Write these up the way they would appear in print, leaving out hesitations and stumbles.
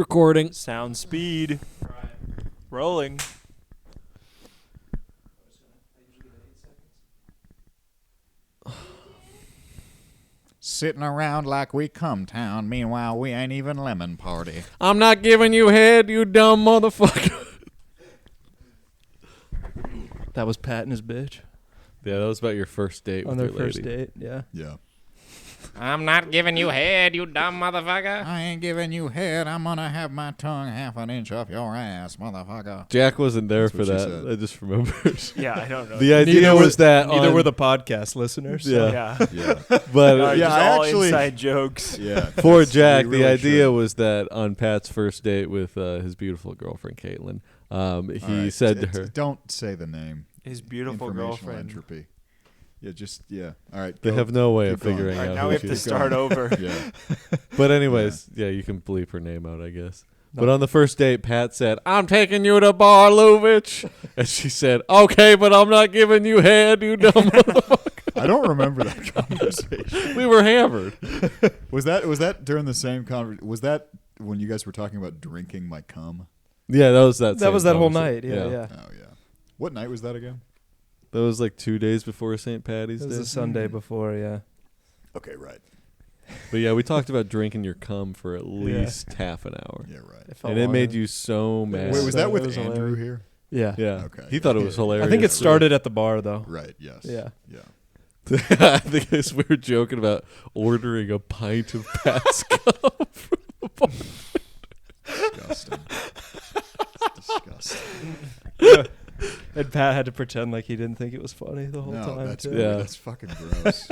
Recording. Sound speed. Rolling. Sitting around like we come town. Meanwhile, we ain't even lemon party. I'm not giving you head, you dumb motherfucker. That was Pat and his bitch Yeah, that was about your first date on with their your first lady. date. Yeah. Yeah. I'm not giving you head, you dumb motherfucker. I ain't giving you head. I'm gonna have my tongue half an inch off your ass, motherfucker. Jack wasn't there That's for what she that. said. I just remembered. Yeah, I don't know. The idea was that Neither were the podcast listeners. So. Yeah. Yeah. Yeah. but No, Yeah, just I all actually- inside jokes. Yeah. for Jack, We the really idea should. was that on Pat's first date with his beautiful girlfriend Caitlin, he All right, said to her, "Don't say the name. His beautiful Informational girlfriend. entropy." Yeah. All right. they go. have no way Keep of going. figuring All right, out now who we have she to is. start over. Yeah. But anyways, yeah, you can bleep her name out, I guess. But on the first date, Pat said, "I'm taking you to Bar Lubitsch," and she said, "Okay, but I'm not giving you head, you dumb motherfucker." I don't remember that conversation. We were hammered. Was that during the same conversation? Was that when you guys were talking about drinking my cum? Yeah, that was that. That same was that whole conversation. night. Yeah. Oh yeah. What night was that again? That was like 2 days before St. Patty's It was Day. the Sunday before. Yeah. Okay, right. But yeah, we talked about drinking your cum for at least half an hour. Yeah, right. It felt And it made longer. you so mad. Wait, was So that it with was Andrew hilarious. here? Yeah. Yeah. Okay. He thought it was hilarious. I think it started at the bar though. Right. Yes. Yeah. Yeah. I think we were joking about ordering a pint of Pat's cum from the bar. Disgusting. Disgusting. And Pat had to pretend like he didn't think it was funny the whole No, time. that's too. Yeah. that's fucking gross.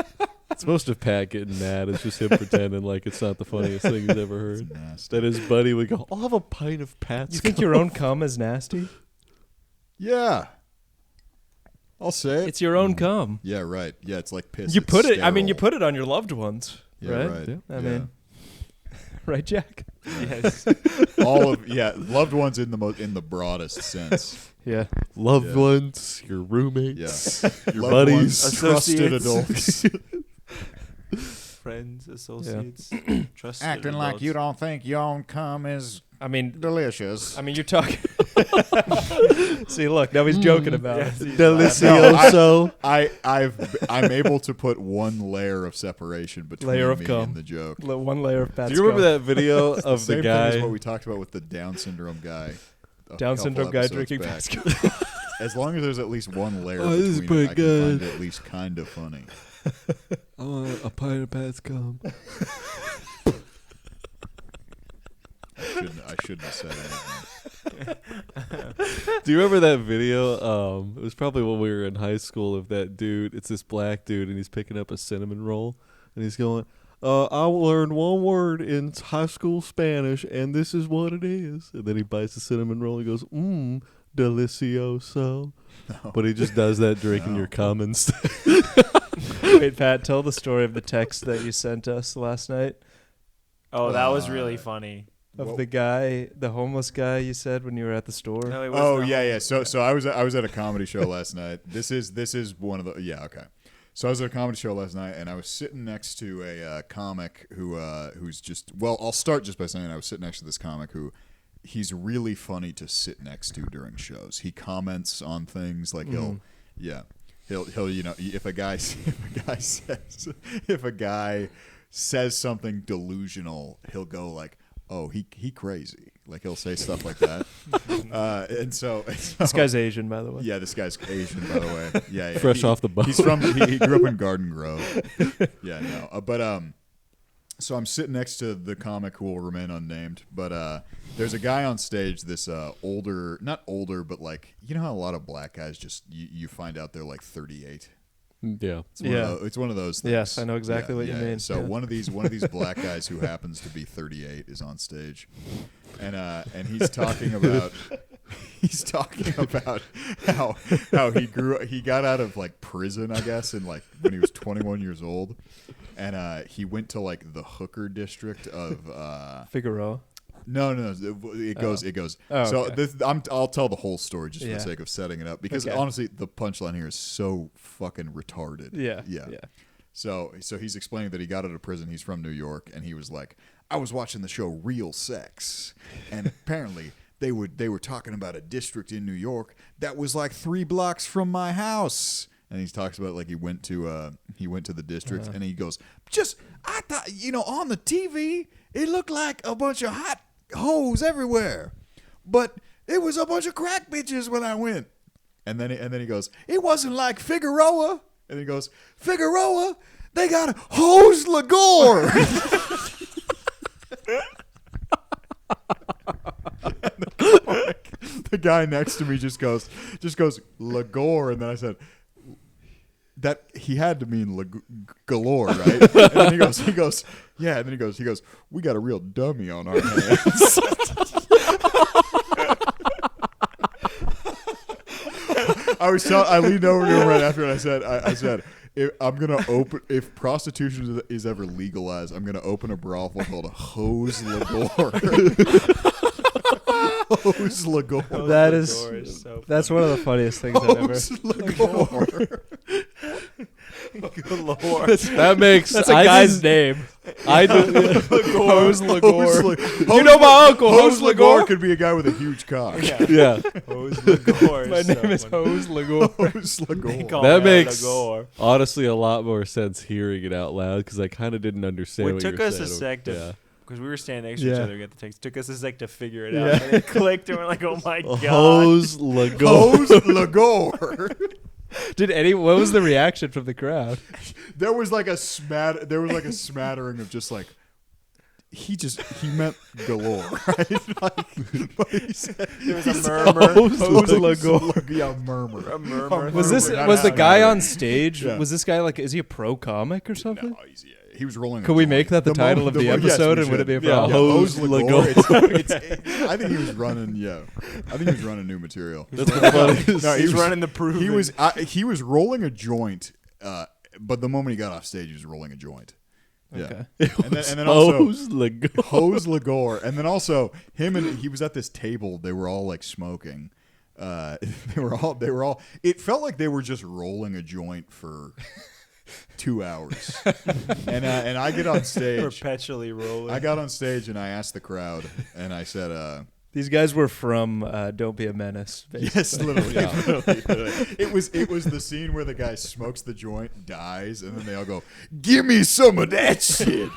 It's most of Pat getting mad. It's just him pretending like it's not the funniest thing he's ever It's heard. nasty. That his buddy would go, "I'll have a pint of Pat's You think cum." your own cum is nasty? Yeah. I'll say it. It's your own cum. Yeah, right. Yeah, it's like piss. You It's put it. I mean, you sterile. put it on your loved ones, Yeah, right? right. Yeah. I mean, right, Jack? Yes. all of loved ones in the broadest sense. Yeah. Loved Yeah. ones, your roommates, Yeah. your Loved buddies. ones, trusted Associates. adults. Friends, associates, trusted Acting like adults. you don't think your own cum is I mean, delicious. you're talking. See, look, now he's joking about Yes, it. he's Delicioso. I'm able to put one layer of separation between Layer of me cum. and the joke. One layer of Pat's Do you remember cum. that video It's of same the thing as guy? what we talked about with the Down syndrome guy. a Down couple syndrome guy episodes drinking back. Pat's cum? As long as there's at least one layer Oh, this is between it, pretty I good. can find it at least kind of funny. I want a pint of Pat's cum. I shouldn't have said anything. Do you remember that video? It was probably when we were in high school of that dude. It's this black dude, and he's picking up a cinnamon roll, and he's going, I learned one word in high school Spanish, and this is what it is. And then he bites the cinnamon roll and goes, delicioso. No. But he just does that drinking No. your cum instead. Wait, Pat, tell the story of the text that you sent us last night Oh, that was really funny. of Whoa. the guy, the homeless guy you said when you were at the store. No, it Oh wasn't a yeah. homeless So I was at a comedy show last night. This is one of the okay. So I was at a comedy show last night, and I was sitting next to a comic who's just I'll start just by saying I was sitting next to this comic who he's really funny to sit next to during shows. He comments on things like he'll if a guy says something delusional, he'll go like, "Oh, he crazy." Like he'll say stuff like that. and so This guy's Asian, by the way. yeah, this guy's Asian, by the way. Yeah, Fresh off the boat. He's from. He grew up in Garden Grove. Yeah, no, but so I'm sitting next to the comic who will remain unnamed. But there's a guy on stage. This older, not older, but like you know how a lot of black guys just you find out they're like 38. Yeah. It's one of those things. Yes, I know exactly what you mean. So Yeah. one of these black guys who happens to be 38 is on stage, and he's talking about how he got out of like prison, I guess, in like when he was 21 years old, and he went to like the hooker district of Figueroa. No. It goes. Oh, so okay. I'll tell the whole story just for Yeah. the sake of setting it up because Okay. honestly, the punchline here is so fucking retarded. Yeah. Yeah. So he's explaining that he got out of prison. He's from New York, and he was like, I was watching the show Real Sex, and apparently they were talking about a district in New York that was like 3 blocks from my house. And he talks about like he went to the district, and he goes, I thought, on the TV it looked like a bunch of hot hoes everywhere, but it was a bunch of crack bitches when I went. And then he goes, it wasn't like Figueroa. And he goes, Figueroa, they got hose LaGore. The guy next to me just goes LaGore, and then I said that he had to mean galore, right? And then he goes, yeah. And then he goes, we got a real dummy on our hands. I leaned over to him right after, and I said, if prostitution is ever legalized, I'm gonna open a brothel called a Hose LaGore. Hose LaGore. That's one of the funniest things I've ever. Hose LaGore. That makes That's a guy's name. I do. Hose LaGore. You know my uncle, Hose Hose LaGore LaGore? could be a guy with a huge cock. Yeah, Hose LaGore. My name is Hose LaGore. Hose LaGore. that makes LaGore. honestly a lot more sense hearing it out loud because I kind of didn't understand. It what took you were us a saying. sec to, Yeah. because we were standing next to each Yeah. other to get the text. Took us a sec to figure it Yeah. out. And it clicked, and we're like, oh my god. Hose LaGore. Hose LaGore. What was the reaction from the crowd? There was like a smattering of just like he meant galore, right? But he said, There was a murmur. Hose LaGore. Yeah, murmur. A murmur. Was Not the guy smattering. on stage? Yeah. Was this guy like? Is he a pro comic or something? No, he was rolling. Could we make that the title of the episode, and would it be a Yeah, problem? Hose LaGore. I think he was running. Yeah, I think he was running new material. That's the funniest. No, He's running the proof. He was rolling a joint, but the moment he got off stage, he was rolling a joint. Yeah. Okay. And then also Hose LaGore. Hose LaGore, and then also he was at this table. They were all like smoking. They were all. It felt like they were just rolling a joint for 2 hours. And I get on stage. perpetually rolling. I got on stage and I asked the crowd, and I said, These guys were from Don't Be a Menace. Basically. yes, literally. It was the scene where the guy smokes the joint, dies, and then they all go, "Give me some of that shit."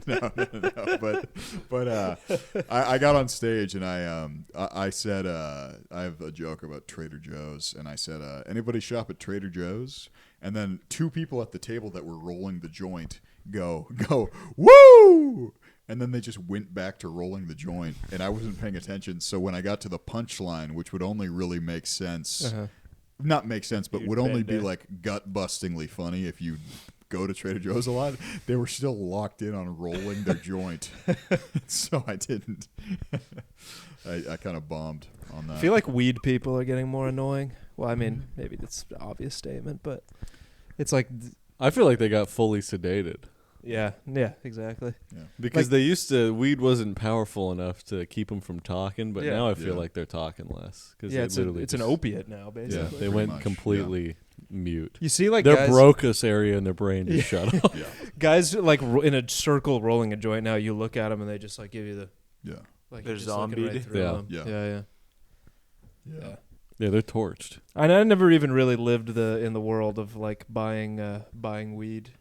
No. But I got on stage and I said I have a joke about Trader Joe's, and I said, anybody shop at Trader Joe's? And then 2 people at the table that were rolling the joint go woo. And then they just went back to rolling the joint, and I wasn't paying attention. So when I got to the punchline, which would only really make sense, not make sense, but would only be like gut-bustingly funny if you go to Trader Joe's a lot, they were still locked in on rolling their joint. So I didn't. I kind of bombed on that. I feel like weed people are getting more annoying. Well, I mean, maybe that's an obvious statement, but it's like, I feel like they got fully sedated. yeah, exactly. Yeah. Because weed wasn't powerful enough to keep them from talking, but Yeah. now I feel Yeah. like they're talking less. Cause Yeah, they it's an opiate now, Yeah, basically. they Pretty went much, completely mute. You see, like Their guys, Broca's area in their brain just shut off. Yeah. guys like in a circle rolling a joint. Now you look at them and they just like give you the Yeah. like They're you're just looking zombied. right through Yeah. them. Yeah. Yeah. Yeah. Yeah, they're torched. And I never even really lived in the world of like buying weed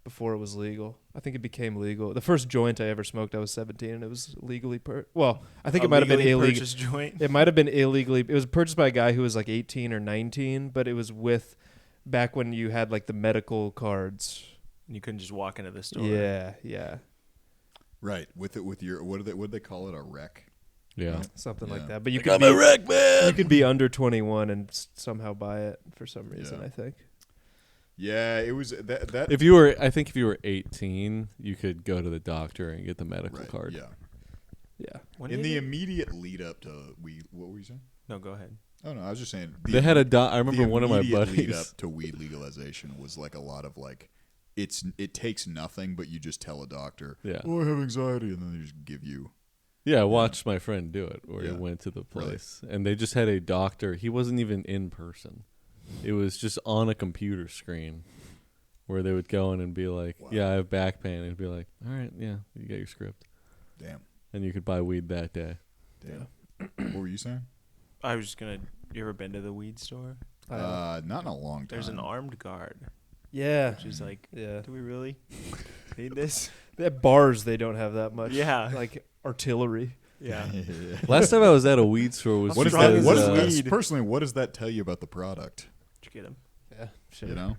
before it was legal. I think it became legal. The first joint I ever smoked, I was 17, and it was legally I think it might have been illegal. Purchased joint. It might have been illegally. It was purchased by a guy who was like 18 or 19, but it was back when you had like the medical cards. You couldn't just walk into the store. Yeah. Right. With your what do they call it? A rec? Yeah. Something Yeah. like that. But you I'm a wreck, man. you could be under 21 and somehow buy it for some reason, Yeah. I think. Yeah, it was that. If you were 18, you could go to the doctor and get the medical Right, card. Yeah. Yeah. When In did the it- immediate lead up to what were you saying? No, go ahead. Oh no, I was just saying. They had I remember the one of my immediate lead buddies. up to weed legalization was like a lot of like, it takes nothing, but you just tell a doctor, Yeah. oh, I have anxiety, and then they just give you. Yeah, I watched my friend do it, where he Yeah. went to the Really? place, and they just had a doctor. He wasn't even in person. It was just on a computer screen, where they would go in and be like, Wow. "Yeah, I have back pain," and he'd be like, "All right, yeah, you get your script." Damn. and you could buy weed that day. Damn. What were you saying? I was just gonna. You ever been to the weed store? Not in a long time. There's an armed guard, Yeah. which is like, Yeah. do we really need this? At bars, they don't have that much. Yeah. Like artillery. Yeah. Last time I was at a weed store was What is strong that? is What this is weed? that? Personally, what does that tell you about the product? Did you get him? Yeah. Sure. You know?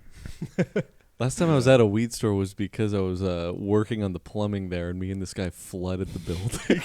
Last time I was at a weed store was because I was working on the plumbing there, and me and this guy flooded the building.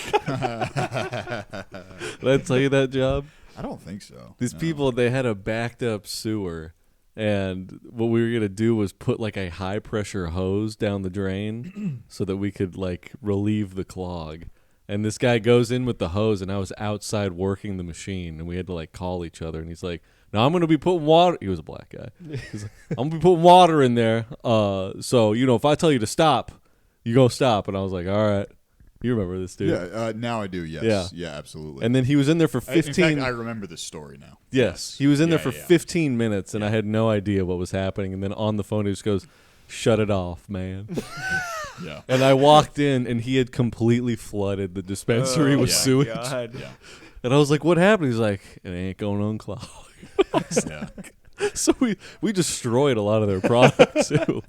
Did I tell you that job? I don't think so. These No. people, they had a backed up sewer, and what we were gonna do was put like a high pressure hose down the drain so that we could like relieve the clog. And this guy goes in with the hose, and I was outside working the machine, and we had to like call each other. And he's like, "Now I'm gonna be putting water." He was a black guy. He's like, "I'm gonna be putting water in there. So if I tell you to stop, you go stop." And I was like, "All right." You remember this, dude? Yeah, now I do. Yes. Yeah. Yeah, absolutely. And then he was in there for 15. In fact, I remember this story now. Yes, he was in there Yeah, for yeah. 15 minutes, and I had no idea what was happening. And then on the phone, he just goes, "Shut it off, man." Yeah. And I walked in, and he had completely flooded the dispensary Oh with my sewage. God. Yeah. And I was like, "What happened?" He's like, "It ain't going to unclog." Yeah. So we destroyed a lot of their products too.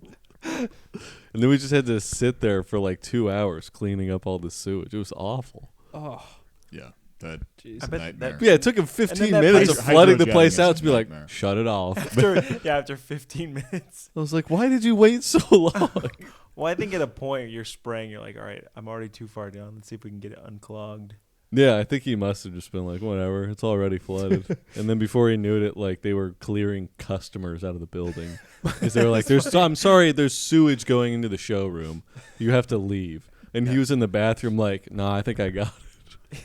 And then we just had to sit there for like 2 hours cleaning up all the sewage. It was awful. Oh, Yeah. That jeez. I bet nightmare. that Yeah, it took him 15 that minutes of hydro- flooding the hydrojamming place is out a to be like, nightmare. "Shut it off." after 15 minutes. I was like, "Why did you wait so long?" Well, I think at a point you're spraying, you're like, all right, I'm already too far down. Let's see if we can get it unclogged. Yeah, I think he must have just been like, "Whatever, it's already flooded." And then before he knew it, like they were clearing customers out of the building because they were like, I'm sorry, there's sewage going into the showroom. You have to leave." And he was in the bathroom like, "Nah, I think I got it."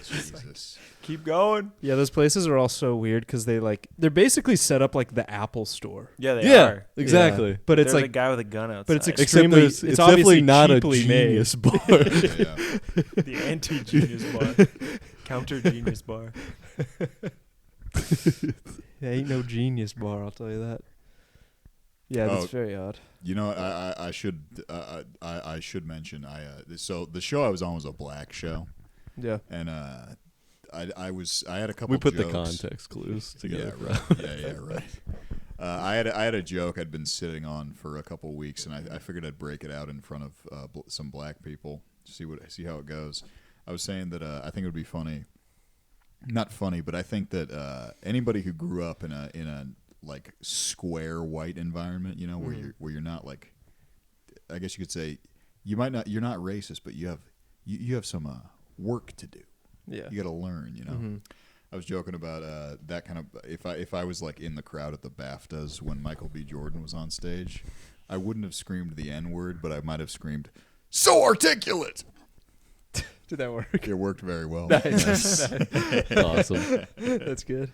Jesus. Keep going. Yeah, those places are all so weird because they're basically set up like the Apple store. Yeah, they Yeah, are. exactly. Yeah. But it's There's a like, guy with a gun outside. but it's Except extremely. it's It's definitely obviously not a cheaply made. genius bar. Yeah. the anti-genius bar. Counter-genius bar. There ain't no genius bar, I'll tell you that. Yeah, that's Oh. very odd. You know, I should mention so the show I was on was a black show, Yeah. and I had a couple. We put the jokes. context clues together. Yeah, right. yeah, right. I had a joke I'd been sitting on for a couple weeks, and I figured I'd break it out in front of some black people, see how it goes. I was saying that I think it would be funny, not funny, but I think that anybody who grew up in a like square white environment, you know, where you're not like, I guess you could say, you're not racist, but you have some work to do. Yeah. You got to learn, you know. Mm-hmm. I was joking about that kind of if I was like in the crowd at the BAFTAs when Michael B. Jordan was on stage, I wouldn't have screamed the N-word, but I might have screamed, "So articulate!" Did that work? It worked very well. Nice. That's awesome. That's good.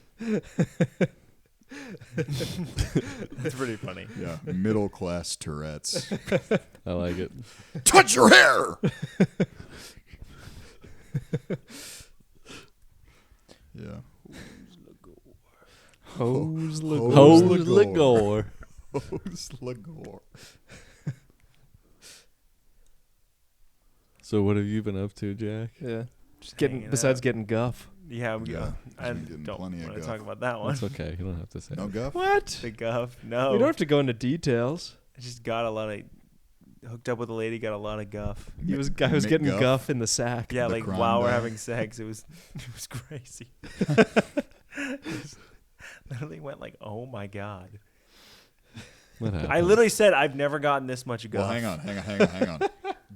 That's pretty funny. Yeah, middle class Tourette's. I like it. Touch your hair. Yeah. Hose Hose Hose LaGore. LaGore. Hose LaGore. So what have you been up to, Jack? Yeah. Just hanging besides out. getting guff. Yeah, we Yeah, I he's been getting don't plenty of want to guff. talk about that one. That's okay. You don't have to say. No it. guff? What? The guff. No. We don't have to go into details. I just got a lot of hooked up with a lady, got a lot of guff. He was guy was getting McGuff? guff in the sack. Yeah, The like crime while we're guy. having sex, it was crazy. Literally went like, oh my god. What happened? I literally said I've never gotten this much guff. Well, hang on.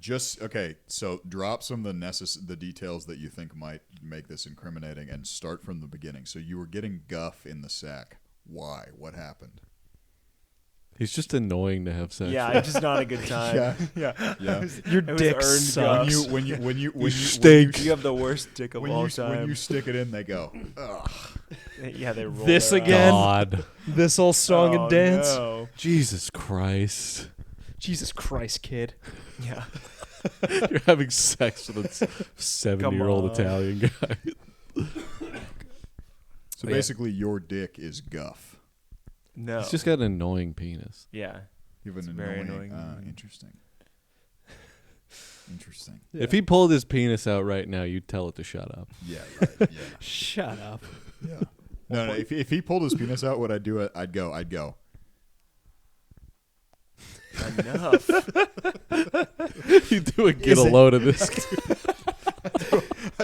Just okay. So drop some of the details that you think might make this incriminating, and start from the beginning. So you were getting guff in the sack. Why? What happened? He's just annoying to have sex. Yeah, with. it's just not a good time. Yeah. yeah. Your It was dick earned sucks. guff. When you stink. You have the worst dick of all time. when you stick it in, they go, ugh. Yeah, they roll This their again? God, This old song Oh, and dance. no. Jesus Christ! Jesus Christ, kid. Yeah. You're having sex with a 70-year-old on. Italian guy. So Yeah. basically, your dick is guff. No. He's just got an annoying penis. Yeah. You have an It's very annoying. annoying. Interesting. Interesting. If he pulled his penis out right now, you'd tell it to shut up. Yeah, right. Yeah. Shut up. Yeah. No. If he pulled his penis out, would I do it? I'd go. Enough. You do a get a load of this.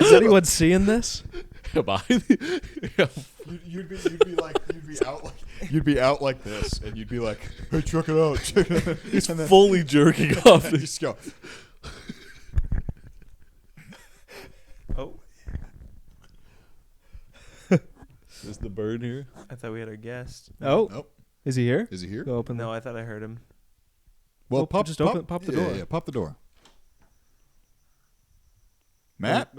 Is anyone seeing this? Am I? You'd be out like this, and you'd be like, "Hey, check it out." He's fully jerking off. Just go. Oh, Is the bird here? I thought we had our guest. Oh, Nope. is he here? Is he here? Go open. No, I thought I heard him. Well, pop the yeah, door. Yeah, pop the door. Matt.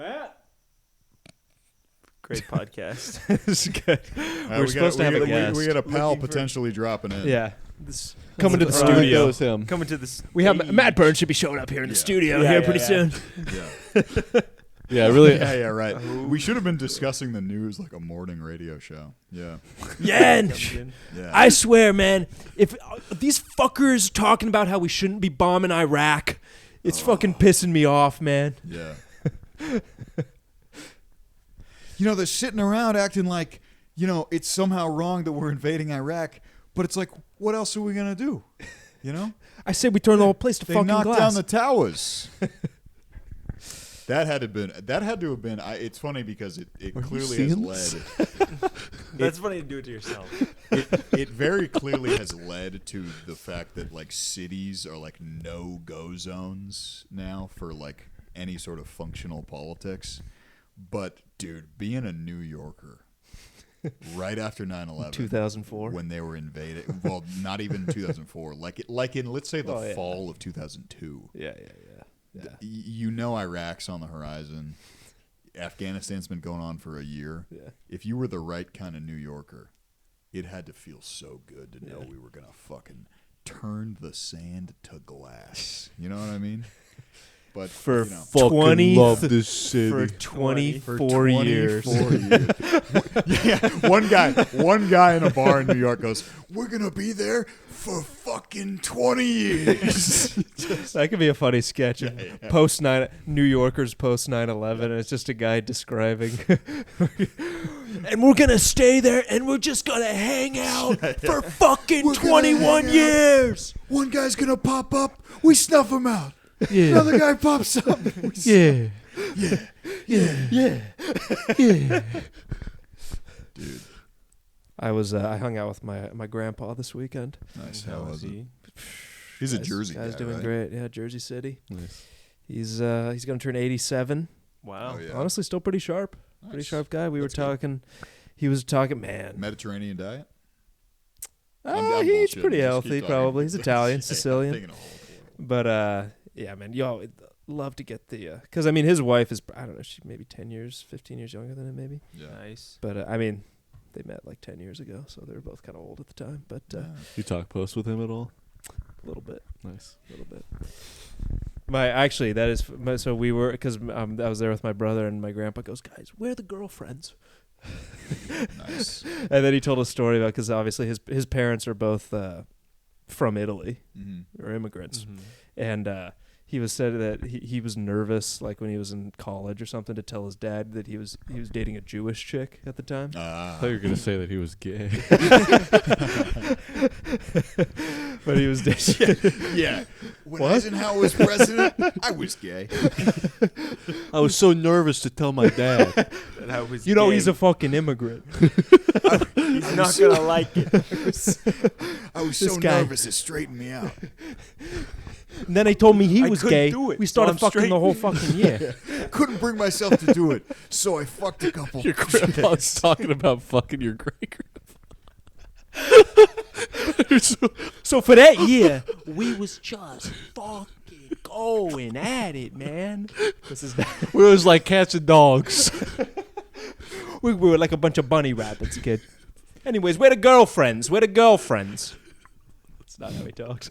Great podcast. This is good. We're supposed to have a guest. We got a pal Looking for- potentially dropping in. Yeah. This Coming to the surprise. studio. Goes him. Coming to this. We have Matt Burns should be showing up here in the Yeah. studio Yeah, here yeah, pretty yeah. soon. Yeah. Yeah, really. Yeah, right. We should have been discussing the news like a morning radio show. Yeah. Yeah, Comes in. Yeah. I swear, man, if these fuckers talking about how we shouldn't be bombing Iraq, it's fucking pissing me off, man. Yeah. They're sitting around acting like, it's somehow wrong that we're invading Iraq, but it's like, what else are we going to do? I said we turn the whole place to They fucking knocked glass. down the towers. That had to have been. It's funny because it clearly has seeing led. That's funny to do it to yourself. It very clearly has led to the fact that like cities are like no-go zones now for like any sort of functional politics. But dude, being a New Yorker right after 9/11, 2004. when they were invaded, well, not even 2004, like in let's say the Oh, yeah. fall of 2002. Yeah. Iraq's on the horizon. Afghanistan's been going on for a year. Yeah. If you were the right kind of New Yorker, it had to feel so good to know we were going to fucking turn the sand to glass. You know what I mean? But For Fucking 20 love this city. For 24 years. 24 years. Yeah, one guy in a bar in New York goes, "We're going to be there for fucking 20 years." That could be a funny sketch. New Yorkers post 9/11, and it's just a guy describing. And we're gonna stay there, and we're just gonna hang out for fucking We're gonna 21 hang out. years. One guy's going to pop up. We snuff him out. Yeah, Another guy pops up. yeah, Yeah. Dude. I hung out with my grandpa this weekend. Nice. How was it? he? He's a Guy's- Jersey guy's guy, doing right? great. Yeah, Jersey City. Nice. He's gonna turn 87. Wow. Oh, yeah. Honestly, still pretty sharp. Pretty Nice. sharp guy. That's good. He was talking, man. Mediterranean diet? I'm He's bullshitting. pretty Just healthy, keep talking. probably. He's Italian, I'm Sicilian. taking a hold. But yeah, man, yo, I'd love to get the because I mean his wife is I don't know, she's maybe 10 years, 15 years younger than him, maybe. Yeah. Nice. But I mean, they met like 10 years ago, so they were both kind of old at the time. But Yeah. You talk post with him at all? a little bit. Nice. A little bit. So we were because I was there with my brother and my grandpa goes, guys, where are the girlfriends? Nice. And then he told a story about because obviously his parents are both from Italy Mm-hmm. or immigrants, Mhm. and he was said that he was nervous like when he was in college or something to tell his dad that he was dating a Jewish chick at the time. I thought you were gonna say that he was gay. But he was dating. Yeah. When Eisenhower was president, I was gay. I was so nervous to tell my dad. And I was You know, gay. he's a fucking immigrant. He's not gonna like it. I was This so guy. nervous it straightened me out. And then they told me he I was couldn't gay. do it, We so started I'm fucking straight. the whole fucking year. Couldn't bring myself to do it, so I fucked a couple. Your grandpa's talking about fucking your great grandpa. So for that year, we was just fucking going at it, man. This is We was like cats and dogs. we were like a bunch of bunny rabbits, kid. Anyways, where the girlfriends? Where the girlfriends? That's not how he talks.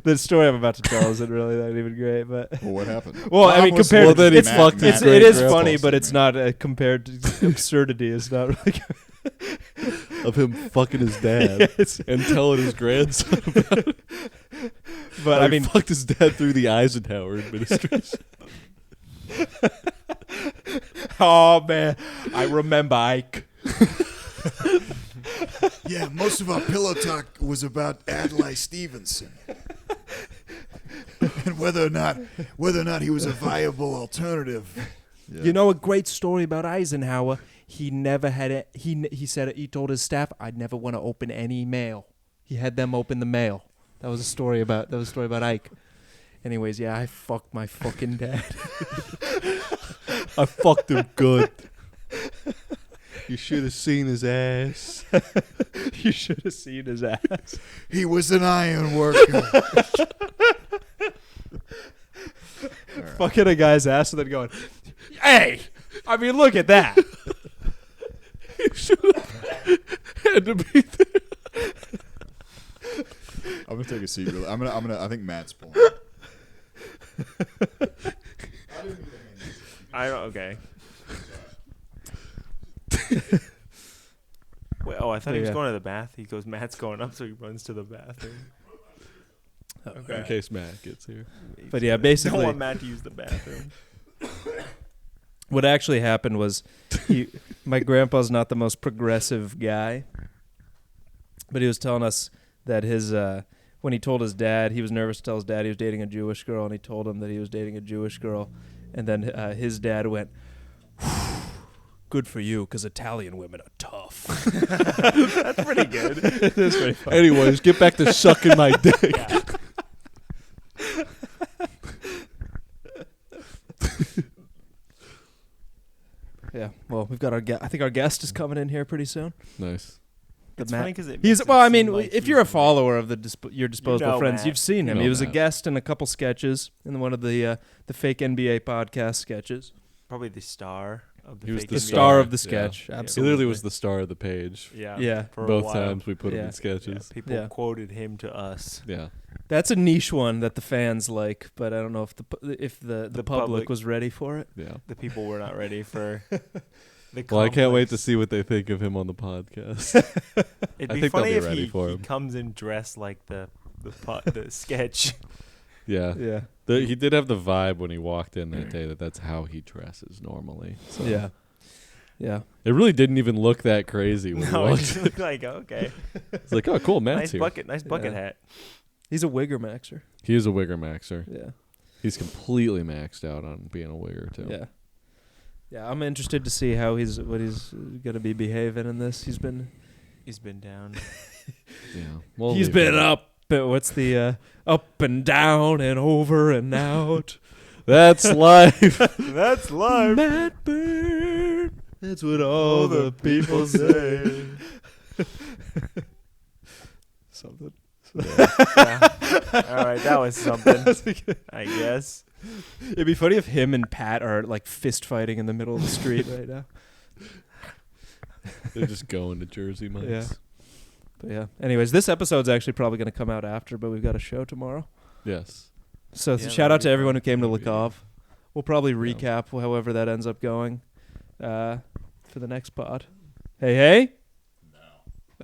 The story I'm about to tell isn't really that even great, but Well, what happened? well, I mean, compared well, then he it's, fucked his it is great-grandpa. funny, but it's not compared to absurdity. It's not really. Of him fucking his dad It's- and telling his grandson about it. But I mean, fucked his dad through the Eisenhower administration. oh man, I remember Ike. Yeah, most of our pillow talk was about Adlai Stevenson and whether or not he was a viable alternative. Yeah. You know a great story about Eisenhower? He never had it. He said he told his staff, "I'd never want to open any mail." He had them open the mail. That was a story about Ike. Anyways, yeah, I fucked my fucking dad. I fucked him good. You should have seen his ass. You should have seen his ass. He was an iron worker. Fucking a guy's ass and then going, "Hey, I mean, look at that." You should have had to be there. I'm gonna take a seat. Really. I think Matt's pulling. Okay. Wait, I thought he was Yeah. going to the bath. He goes, Matt's going up, so he runs to the bathroom. In case Matt gets here. But yeah, Don't basically, want Matt to use the bathroom. what actually happened was my grandpa's not the most progressive guy, but he was telling us that his when he told his dad, he was nervous to tell his dad he was dating a Jewish girl, and he told him that he was dating a Jewish girl, and then his dad went, "Good for you, because Italian women are tough." That's pretty good. It is pretty funny. Anyways, get back to sucking my dick. Yeah, well, we've got I think our guest is coming in here pretty soon. Nice. It's Matt- funny because He's well. I mean, if you're a follower of your Disposable know Friends, Matt. you've seen him. You He know was a Matt. guest in a couple sketches in one of the fake NBA podcast sketches. probably the star of the He was fake the The NBA. star of the yeah. sketch. Yeah. He Absolutely. literally was the star of the page. Yeah. Yeah. For a Both while. times we put him Yeah. in Yeah, sketches. people Yeah. quoted him to us. Yeah. That's a niche one that the fans like, but I don't know if the The public public. was ready for it. Yeah. The people were not ready for the Well, I can't wait to complex- see what they think of him on the podcast. It'd I be think they'll funny be if ready he for him. comes in dressed like the sketch. Yeah. Yeah. He did have the vibe when he walked in that day that's how he dresses normally. So Yeah. Yeah. It really didn't even look that crazy when No, he it walked just in. looked like okay, It's like, oh, cool, Matt's nice here. bucket Yeah. hat. He's a wigger maxer. He is a wigger maxer. Yeah. He's completely maxed out on being a wigger, too. Yeah. Yeah, I'm interested to see what he's going to be behaving in this. He's been down. Yeah. We'll He's leave been it. up. But what's the up and down and over and out? That's life. That's life. Matt Bird. That's what all the people say. Something. Yeah. All right, that was something. I guess. It'd be funny if him and Pat are like fist fighting in the middle of the street right now. They're just going to Jersey Mike's. Yeah. But yeah. Anyways, this episode's actually probably going to come out after, but we've got a show tomorrow. Yes. So Yeah, shout that'll out to be everyone who fun. came to That'll be- LaGore. We'll probably Yeah. recap however that ends up going for the next pod. Hey.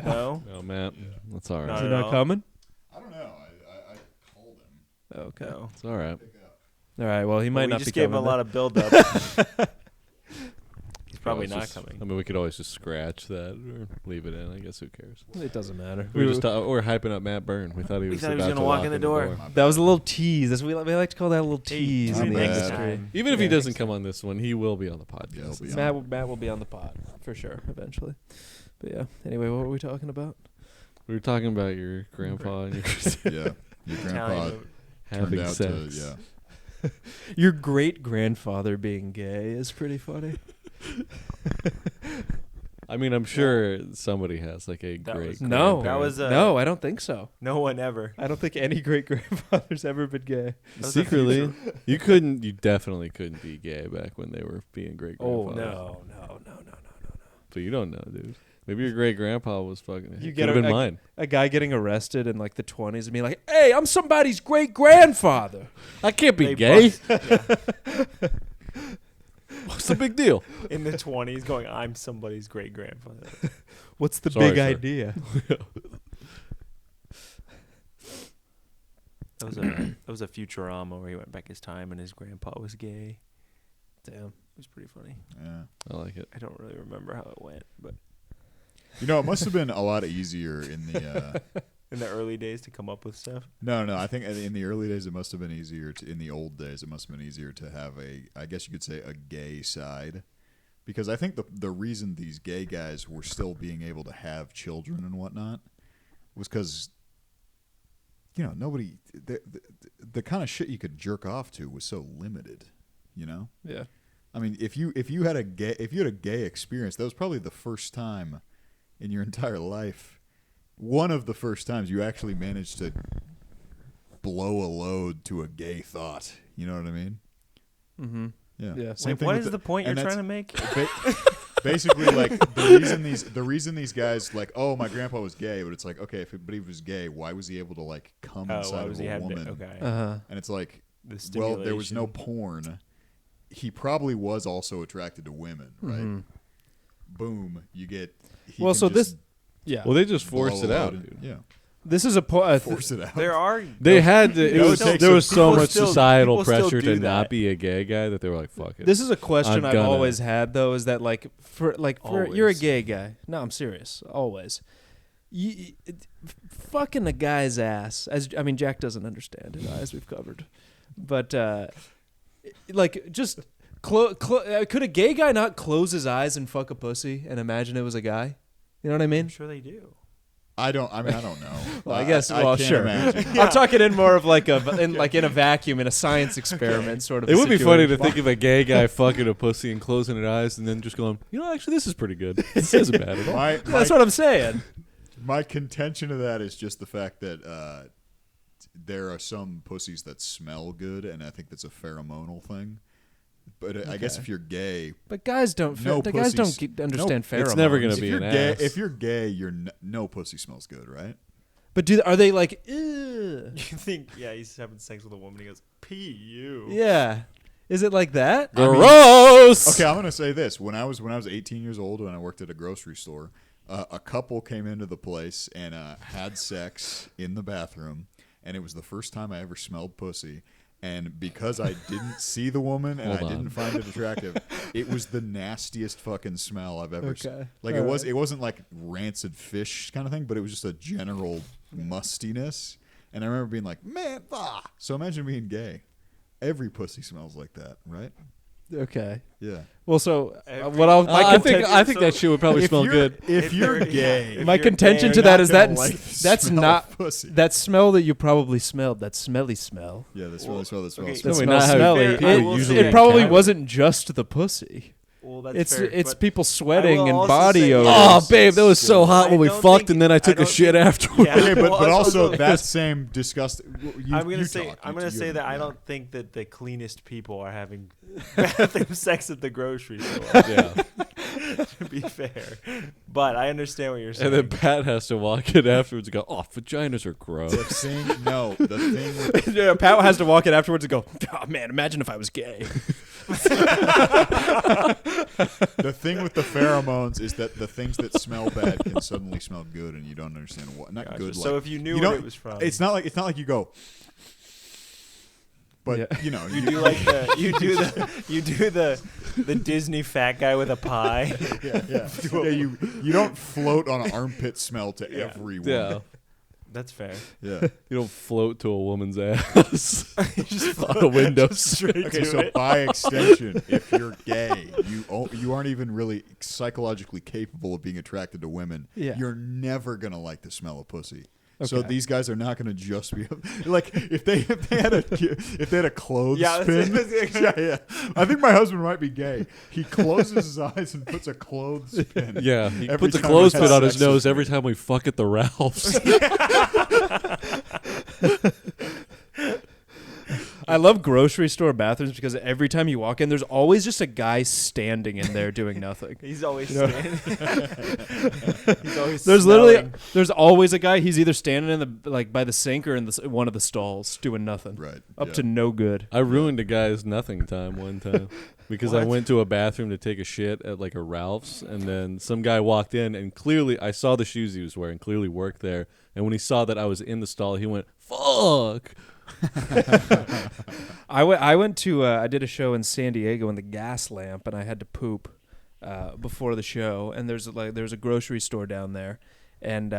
No. No, Matt. That's all right. Not Is he at not all. coming? I don't know. I called him. Okay. No. It's all right. All right. Well, he might we not just be gave him coming. a lot of build up. He's probably Always not just- coming. I mean, we could always just scratch that or leave it in. I guess who cares? It doesn't matter. We were just we're hyping up Matt Byrne. We thought he was thought he was about gonna to walk in the door. That was a little tease. That's we like to call that a little tease Hey, in the next industry. time. Even if he Yeah. doesn't come on this one, he will be on the Yeah, podcast. he'll be on. Matt will be on the pod for sure eventually. But yeah. Anyway, what were we talking about? We were talking about your grandpa and your Yeah, your grandpa Italian turned having out sex. to yeah. Your great grandfather being gay is pretty funny. I mean, I'm sure somebody has like a That great. was- No. That was No, I don't think so. no one ever. I don't think any great grandfather's ever been gay. That was a Secretly, you definitely couldn't be gay back when they were being great Oh grandfathers. no. But you don't know, dude. Maybe your great grandpa was fucking. You You get could have a- been mine. A guy getting arrested in like the 20s and being like, "Hey, I'm somebody's great grandfather." I can't be They gay. bust- What's the big deal? in the 20s going, I'm somebody's great grandfather. What's the Sorry, big sir. idea? That was a Futurama where he went back his time and his grandpa was gay. Damn. It was pretty funny. Yeah. I like it. I don't really remember how it went, but You know, it must have been a lot easier in the. in the early days to come up with stuff. No. I think in the early days it must have been easier. In the old days, it must have been easier to have I guess you could say, a gay side, because I think the reason these gay guys were still being able to have children and whatnot was because, you know, nobody the kind of shit you could jerk off to was so limited. You know. Yeah. I mean, if you had a gay experience, that was probably the first time in your entire life, one of the first times you actually managed to blow a load to a gay thought. You know what I mean? Mm-hmm. Yeah. Yeah. Same Wait, thing what with is the point you're and trying to make? basically, like the reason these guys like, oh, my grandpa was gay, but it's like, okay, but he was gay, why was he able to like come Why inside was of he a had woman? okay. And it's like, The well, there was no stimulation. porn. He probably was also attracted to women, right? Mm-hmm. Boom, you get. Well, can so just yeah. Well, they just blow forced a it out, load. dude. Yeah, This is a point. force it out. There are They had to. It No, was, it takes there a- was so people much still- societal people still pressure do to that. not be a gay guy that they were like, "Fuck it." This is a question I'm I've gonna- always had though. Is that like for you're a Always. gay guy? No, I'm serious. Always. Fucking a guy's ass. Jack doesn't understand it, as we've covered, but like just could a gay guy not close his eyes and fuck a pussy and imagine it was a guy? You know what I I'm mean? sure they do. I don't know. Well, I guess. I Well, can't sure. imagine. I'm talking in more of like in a vacuum in a science experiment sort of. It would be funny to situation. think of a gay guy fucking a pussy and closing his eyes and then just going, you know, actually, this is pretty good. This isn't bad at all. That's what I'm saying. My contention to that is just the fact that there are some pussies that smell good, and I think that's a pheromonal thing. But I guess if you're gay, But guys don't. No The guys pussies- don't understand pheromones. It's never gonna if be you're an gay, ass. if you're gay, no pussy smells good, right? But are they like? Ew? You think? Yeah, he's having sex with a woman. He goes, "P.U." Yeah. Is it like that? Gross. Okay, I'm gonna say this: when I was 18 years old, when I worked at a grocery store, a couple came into the place and had sex in the bathroom, and it was the first time I ever smelled pussy. And because I didn't see the woman and Hold I on. didn't find it attractive, it was the nastiest fucking smell I've ever seen. Okay. Like All it wasn't like rancid fish kind of thing, but it was just a general mustiness. And I remember being like, man, So imagine being gay. Every pussy smells like that, right? Okay. Yeah. Well, so Every- what I'll I think contention- that shit would probably If smell you're- good. If you're they're- gay, if my you're contention gay, to you're that not is gonna that like the that's smell not of pussy. that smell that you probably smelled. That smelly smell. Yeah, that's really smell. That's okay, really That Probably smells not how- smelly. how you usually It probably encounter it. wasn't just the pussy. Well, that's It's fair, it's but people sweating I will and also body say- odors. Oh, babe, that was so hot when we I don't fucked, think- and then I took I a don't shit think- afterwards. Yeah, Okay, but well, also that same disgusting. I'm gonna say that I don't think that the cleanest people are having bathroom sex at the grocery store. Yeah. To be fair, but I understand what you're saying. And then Pat has to walk in afterwards and go, "Oh, vaginas are gross." The thing with Yeah, Pat has to walk in afterwards and go, "Oh man, imagine if I was gay." the thing with the pheromones is that the things that smell bad can suddenly smell good, and you don't understand what. Not Gotcha. good. So like, if you knew you what don't- it was from, it's not like you go. But Yeah. you know, you do like the Disney fat guy with a pie. yeah. You don't float on an armpit smell to everyone. Yeah. That's fair. Yeah. You don't float to a woman's ass on a window. Okay, so by extension, if you're gay, you aren't even really psychologically capable of being attracted to women. Yeah. You're never gonna like the smell of pussy. So Okay. these guys are not going to just be like if they had a clothespin. Yeah. I think my husband might be gay. He closes his eyes and puts a clothespin. Yeah, he Every puts a time he clothespin has on his sex with nose me. every time we fuck at the Ralphs. I love grocery store bathrooms because every time you walk in, there's always just a guy standing in there doing nothing. He's always You know? standing. He's always. There's always a guy. He's either standing in the by the sink or in one of the stalls doing nothing, Right. up yeah. to no good. I ruined a guy's nothing time one time because I What? went to a bathroom to take a shit at like a Ralph's, and then some guy walked in, and clearly I saw the shoes he was wearing, clearly worked there, and when he saw that I was in the stall, he went, "Fuck." I went to I did a show in San Diego in the Gas Lamp, and I had to poop before the show. And there's a grocery store down there, and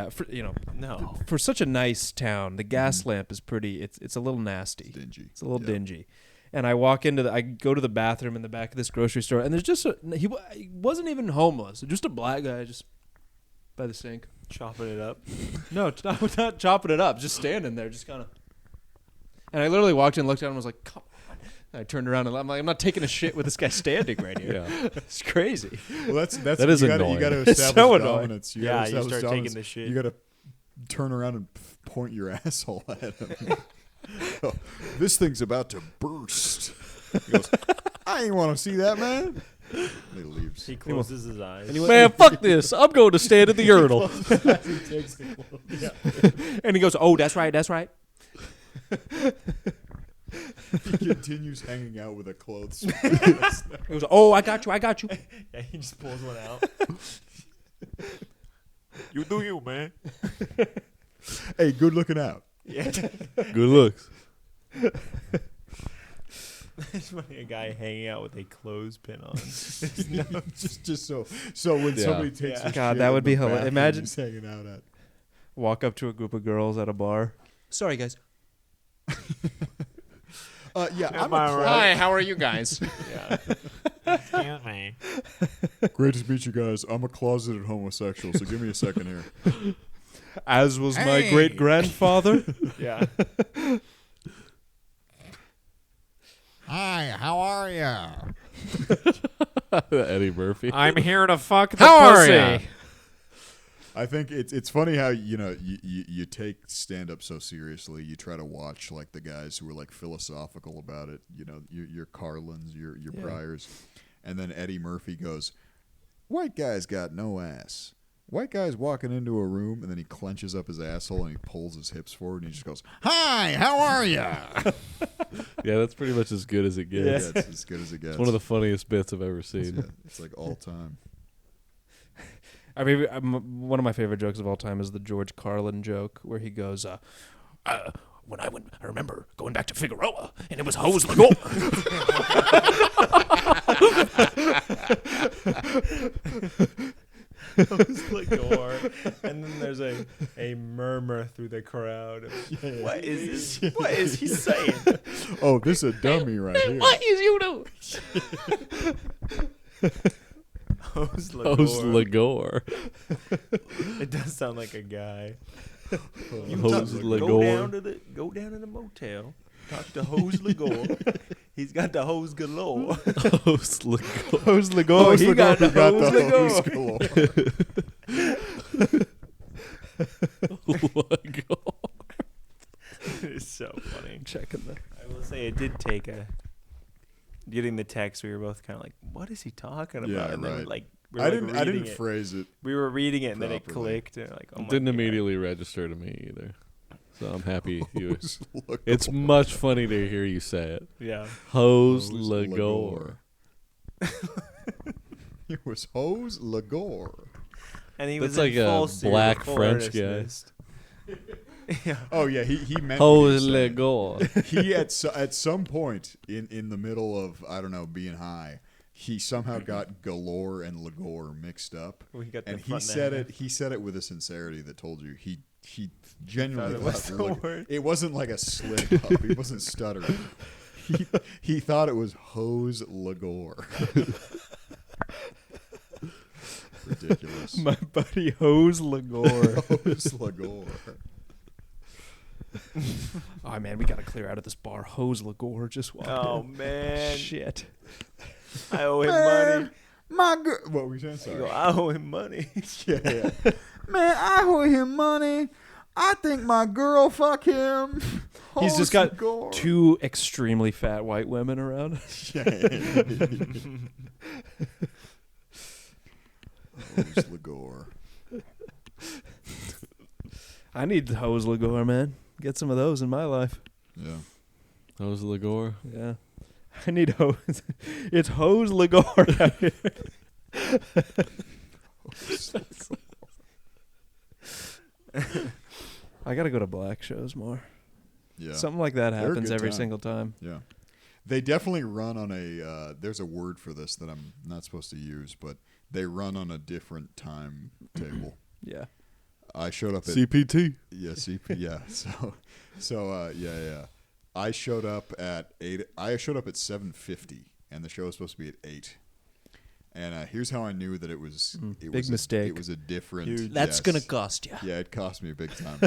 for such a nice town, the Gas Lamp is pretty. It's a little nasty. It's dingy. It's a little dingy. And I I go to the bathroom in the back of this grocery store, and there's just he wasn't even homeless, just a black guy just by the sink. Chopping it up. No, not chopping it up, just standing there, just kind of. And I literally walked in, looked at him, and was like, "Come on!" And I turned around, and I'm like, "I'm not taking a shit with this guy standing right here." Yeah. It's crazy. Well, that is you annoying. You got to It's establish so annoying. dominance. You start taking the shit. You got to turn around and point your asshole at him. Oh, this thing's about to burst. He goes, I ain't want to see that, man. And he leaves. He closes his eyes. Man, fuck this. I'm going to stand at the urinal. He takes the clothes. And he goes, "Oh, that's right, that's right." He continues hanging out with a clothes. He goes, "Oh, I got you." Yeah, he just pulls one out. You do you, man. Hey, good looking out. Yeah. Good looks. It's funny, a guy hanging out with a clothespin on. just so when somebody takes a God, shit that in would the be hilarious. bathroom Imagine- he's hanging out at. Walk up to a group of girls at a bar. Sorry, guys. Yeah, Am I'm a I clo- right? Hi, how are you guys? Yeah. Excuse me. Great to meet you guys. I'm a closeted homosexual, so give me a second here. As was my great grandfather. Yeah. Hi, how are ya? Eddie Murphy. I'm here to fuck the How are pussy. ya? I think it's funny how you take stand up so seriously. You try to watch like the guys who are like philosophical about it. You know, your Carlins, your Pryors, and then Eddie Murphy goes, "White guy's got no ass." White guy's walking into a room and then he clenches up his asshole and he pulls his hips forward and he just goes, Hi, how are ya? Yeah, that's pretty much as good as it gets. "Yeah, it's as good as it gets." It's one of the funniest bits I've ever It's, seen. it's like all time. I mean, one of my favorite jokes of all time is the George Carlin joke where he goes, "When I remember going back to Figueroa, and it was hose LaGore." LaGore. And then there's a murmur through the crowd. What is this? What is he saying? Oh, this is a dummy right here. What is you doing? Hose Hose LaGore. LaGore. It does sound like a guy. Hose Go LaGore. down to the motel. Talk to Hose LaGore. He's got the hose galore. Hose LaGore. Hose LaGore. He got the hose hose LaGore. galore. LaGore. It's so funny. Checking the. I will say it did take getting the text. We were both kind of like, "What is he talking about?" Yeah, and then right. we I didn't reading it. phrase it. We were reading it and then it properly. clicked and like, oh my Didn't God. immediately register to me either. So I'm happy. Hose LaGore. It's much funny to hear you say it. Yeah. Hose Hose LaGore. It was Hose LaGore. And he That's was like in a full serious black French guy. earnestness. Yeah. Oh yeah, he meant Hose what he said. LaGore. He at some point in the middle of I don't know being high, he somehow got galore and LaGore mixed up, We got the and he front and said the it. He said it with a sincerity that told you he genuinely Thought it was thought the Lag- word. It wasn't like a slip up. He wasn't stuttering. He thought it was Hose LaGore. Ridiculous. My buddy Hose LaGore. Hose LaGore. Oh man, we gotta clear out of this bar. Hose LaGore just walked Oh in. man, Shit. I owe him money. My girl. What were you saying? I Sorry. go, I owe him money. Yeah. Man, I owe him money. I think my girl fuck him. He's just Hose got LaGore. two extremely fat white women around. Yeah. Hose LaGore. I need the Hose LaGore, man. Get some of those in my life. Yeah. Hose LaGore. Yeah. I need hose. It's Hose LaGore out here. I gotta go to black shows more. Yeah. Something like that They're a happens good every time. single time. Yeah. They definitely run on a, there's a word for this that I'm not supposed to use, but they run on a different timetable. Yeah. I showed up at CPT. yeah, CP, yeah. Yeah. I showed up at 8. I showed up at 7:50, and the show was supposed to be at 8. And here's how I knew that it was big mistake. It was a different. Dude, That's yes. gonna cost you. Yeah, it cost me a big time.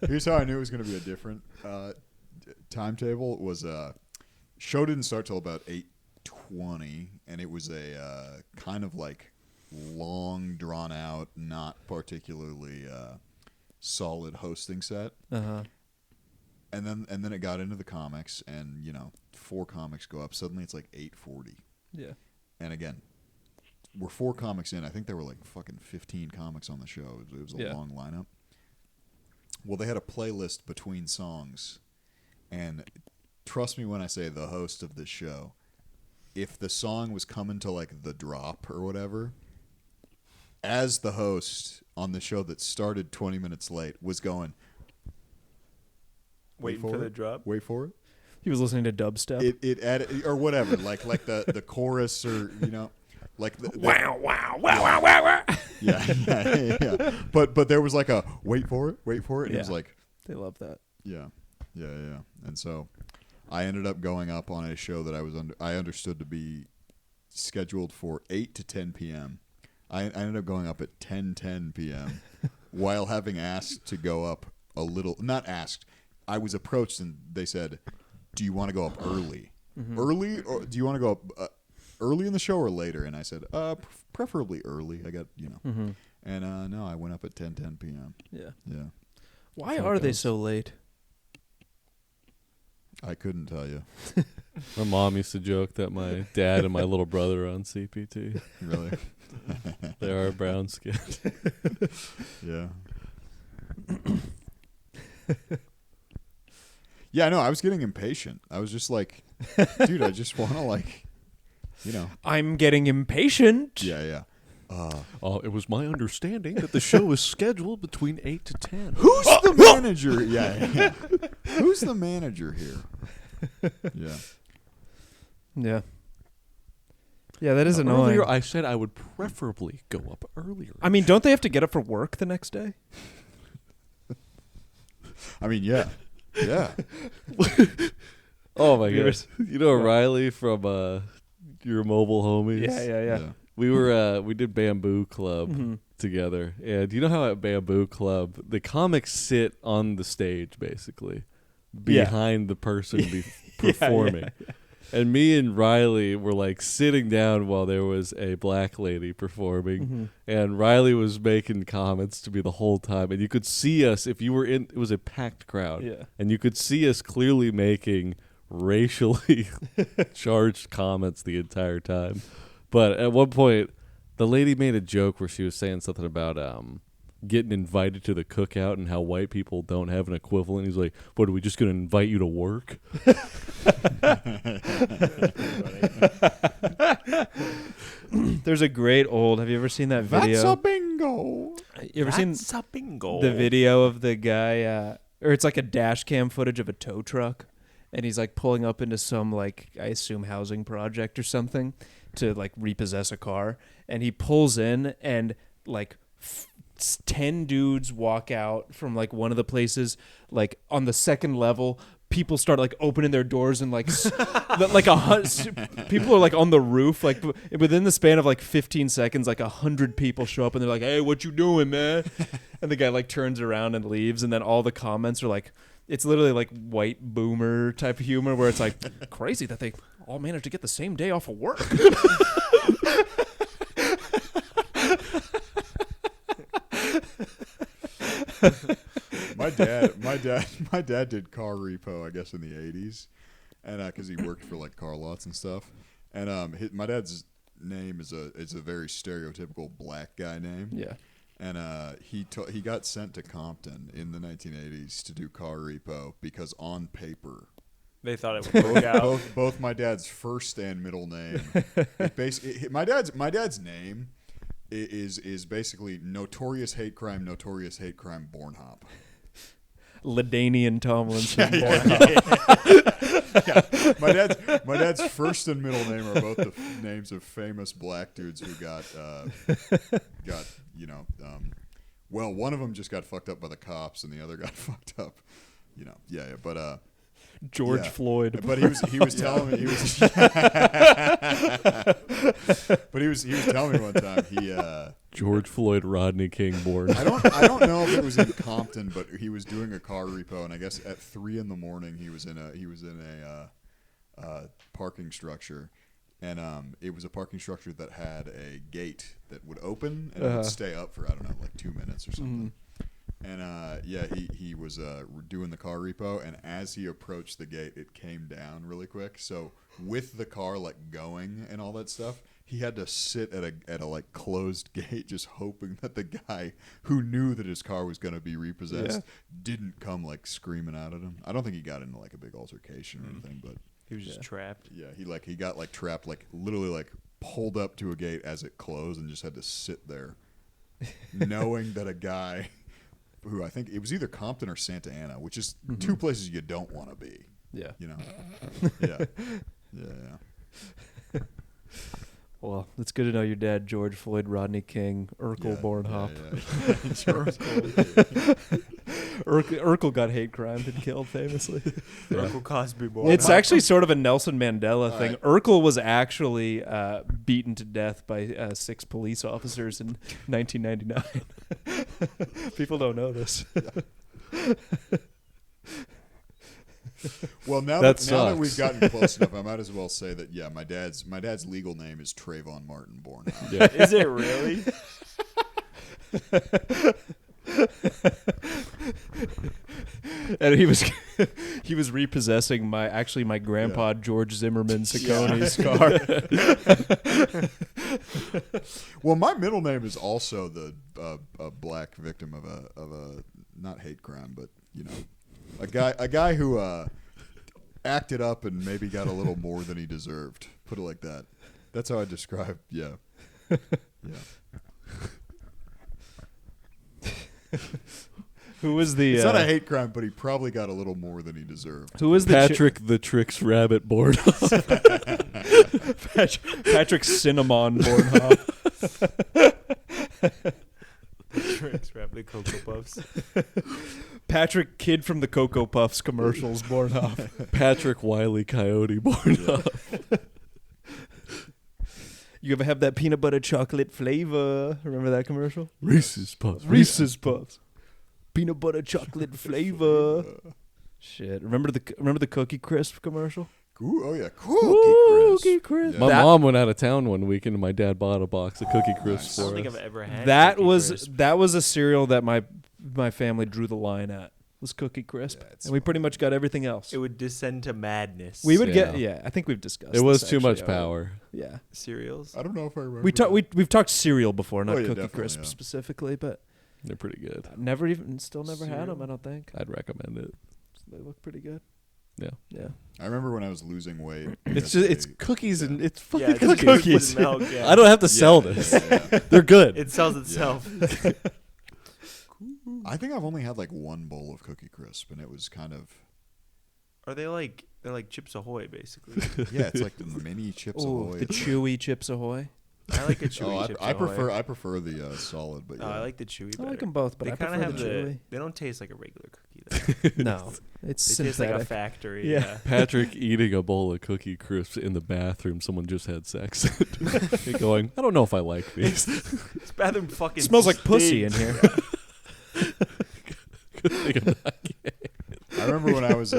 Here's how I knew it was going to be a different timetable. Was show didn't start till about 8:20, and it was a kind of like long, drawn out, not particularly solid hosting set. Uh-huh. And then it got into the comics, and 4 comics go up. Suddenly it's like 8:40, Yeah. and again, we're 4 comics in. I think there were like fucking 15 comics on the show. It was a long lineup. Well, they had a playlist between songs, and trust me when I say the host of this show, if the song was coming to like the drop or whatever, as the host on the show that started 20 minutes late was going, Waiting for the drop. wait for it. He was listening to dubstep. It added or whatever, like the chorus or like the wow, wow, wow, wow, wow, wow. yeah. But there was like a wait for it, and it was Yeah. like They love that. yeah, and so I ended up going up on a show that I understood to be scheduled for 8 to 10 p.m. I ended up going up at 10:10 p.m. while having asked to go up a little. Not asked. I was approached and they said, "Do you want to go up early? Early, or do you want to go up early in the show or later?" And I said, "Preferably early." I got And no, I went up at 10:10 p.m. Yeah. Yeah, Why how are it they goes. so late? I couldn't tell you. My mom used to joke that my dad and my little brother are on CPT. Really? They are brown skinned. Yeah. Yeah, no, I was getting impatient. I was just like, dude, I just want to I'm getting impatient. yeah. It was my understanding that the show is scheduled between 8 to 10. Who's the manager? Yeah. Who's the manager here? Yeah. Yeah. Yeah, that is Earlier, annoying. I said I would preferably go up earlier. I mean, don't they have to get up for work the next day? I mean, yeah. Yeah. Oh my You ever gosh! You know Riley from your mobile homies? Yeah. We were we did Bamboo Club together, and you know how at Bamboo Club the comics sit on the stage basically behind the person performing. And me and Riley were like sitting down while there was a black lady performing, and Riley was making comments to me the whole time, and you could see us if you were in. It was a packed crowd, Yeah. and you could see us clearly making racially charged comments the entire time. But at one point, the lady made a joke where she was saying something about getting invited to the cookout and how white people don't have an equivalent. He's like, "What, are we just going to invite you to work?" There's a great old. Have you ever seen that video? That's a bingo. You ever seen a bingo. the video of the guy, or it's like a dash cam footage of a tow truck, and he's like pulling up into some like I assume housing project or something to like repossess a car, and he pulls in and like 10 dudes walk out from like one of the places like on the second level. People start like opening their doors and like people are like on the roof like within the span of like 15 seconds like 100 people show up and they're like, "Hey, what you doing, man?" And the guy like turns around and leaves, and then all the comments are like, it's literally like white boomer type of humor where it's like crazy that they all managed to get the same day off of work. My dad did car repo, I guess, in the 80s, and because he worked for like car lots and stuff. And my dad's name is a very stereotypical black guy name. Yeah. And he got sent to Compton in the 1980s to do car repo because on paper, They thought it would work out. both my dad's first and middle name, my dad's name is basically notorious hate crime Bornhop. Ladanian Tomlinson. My dad's first and middle name are both the names of famous black dudes who got well, one of them just got fucked up by the cops, and the other got fucked up. But George yeah. Floyd. But he was telling me but he was telling me one time George Floyd Rodney King born. I don't know if it was in Compton, but he was doing a car repo, and I guess at 3 a.m. he was in a parking structure, and it was a parking structure that had a gate that would open and it would stay up for, I don't know, like 2 minutes or something. And he was doing the car repo, and as he approached the gate, it came down really quick. So with the car like going and all that stuff, he had to sit at a like closed gate, just hoping that the guy who knew that his car was going to be repossessed didn't come like screaming out at him. I don't think he got into like a big altercation or anything, but He was just trapped. yeah, he got like trapped, like literally like pulled up to a gate as it closed and just had to sit there, knowing that a guy who I think it was either Compton or Santa Ana, which is two places you don't want to be. Yeah. You know. Yeah. Well, it's good to know your dad, George Floyd Rodney King, Urkel Bornhop. Urkel got hate crimed and killed famously. Uncle Cosby boy. It's actually sort of a Nelson Mandela thing. right. Urkel was actually beaten to death by 6 police officers in 1999. People don't know this. Well, now That that we've sucks. gotten close enough, I might as well say that my dad's legal name is Trayvon Martin Bornhop. Yeah. Is it really? And he was repossessing my grandpa George Zimmerman Siccone's car. Well, my middle name is also the a black victim of a not hate crime, but you know, a guy who acted up and maybe got a little more than he deserved. Put it like that. That's how I describe. Yeah. Who was the It's not a hate crime, but he probably got a little more than he deserved. who was the Patrick the Tricks Rabbit born. Patrick Cinnamon Bornhop? Tricks wrapped in Cocoa Puffs. Patrick Kid from the Cocoa Puffs commercials Bornhop. Patrick Wiley Coyote born. You ever have that peanut butter chocolate flavor? Remember that commercial? Reese's Puffs. Reese's Puffs. Peanut butter chocolate flavor. Shit. Remember the Cookie Crisp commercial? Ooh, oh yeah, Cookie Crisp. My Yeah. mom went out of town one weekend, and my dad bought a box of Cookie Crisps I don't for think us. I've ever had That Cookie was Crisp. a cereal that my family drew the line at. Was Cookie Crisp, Yeah, it's and we pretty much got everything else. It would descend to madness. We would Yeah. get I think we've discussed. It was this too much actually, power. Yeah, cereals. I don't know if I remember. we've talked cereal before, not Oh, yeah, Cookie definitely, Crisp yeah. specifically, but They're pretty good. never had Cereal? them. I don't think I'd recommend it. they look pretty good. Yeah. Yeah. I remember when I was losing weight. It's just it's cookies and it's fucking Yeah, it's cookies. cookies with milk, yeah. I don't have to sell this. They're good. It sells itself. I think I've only had like one bowl of Cookie Crisp, and it was kind of They're like Chips Ahoy basically. yeah. It's like the mini Chips Oh, Ahoy. the chewy Chips Ahoy. I like the chewy Chips I Ahoy. prefer the solid, but Oh, yeah. I like the chewy. I Better. like them both, but They I kind prefer of have the chewy. They don't taste like a regular cookie though. No, it's They taste like a synthetic. factory. Yeah. Yeah. Patrick eating a bowl of Cookie Crisps in the bathroom. Someone just had sex. He going, I don't know if I like these. This bathroom fucking It smells like pussy in stinks. here. Good thing I'm not gay. I remember when I was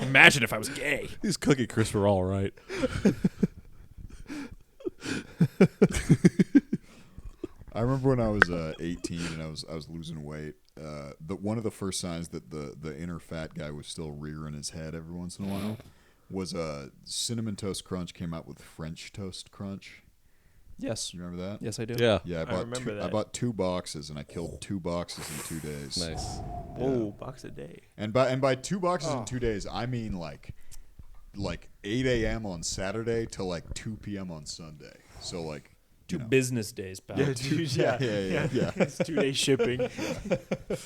Imagine if I was gay. These Cookie Crisps are all right. I remember when I was 18 and I was losing weight. One of the first signs that the inner fat guy was still rearing his head every once in a while was Cinnamon Toast Crunch came out with French Toast Crunch. Yes. You remember that? Yes, I do. Yeah. Yeah, I remember I that. bought 2 boxes and I killed 2 boxes in 2 days. Nice. Whoa, box a day. And by 2 boxes Oh. in 2 days, I mean like 8 a.m. on Saturday to like 2 p.m. on Sunday. So like you know. business days, pal. Yeah, dude, yeah. It's 2-day shipping. Yeah.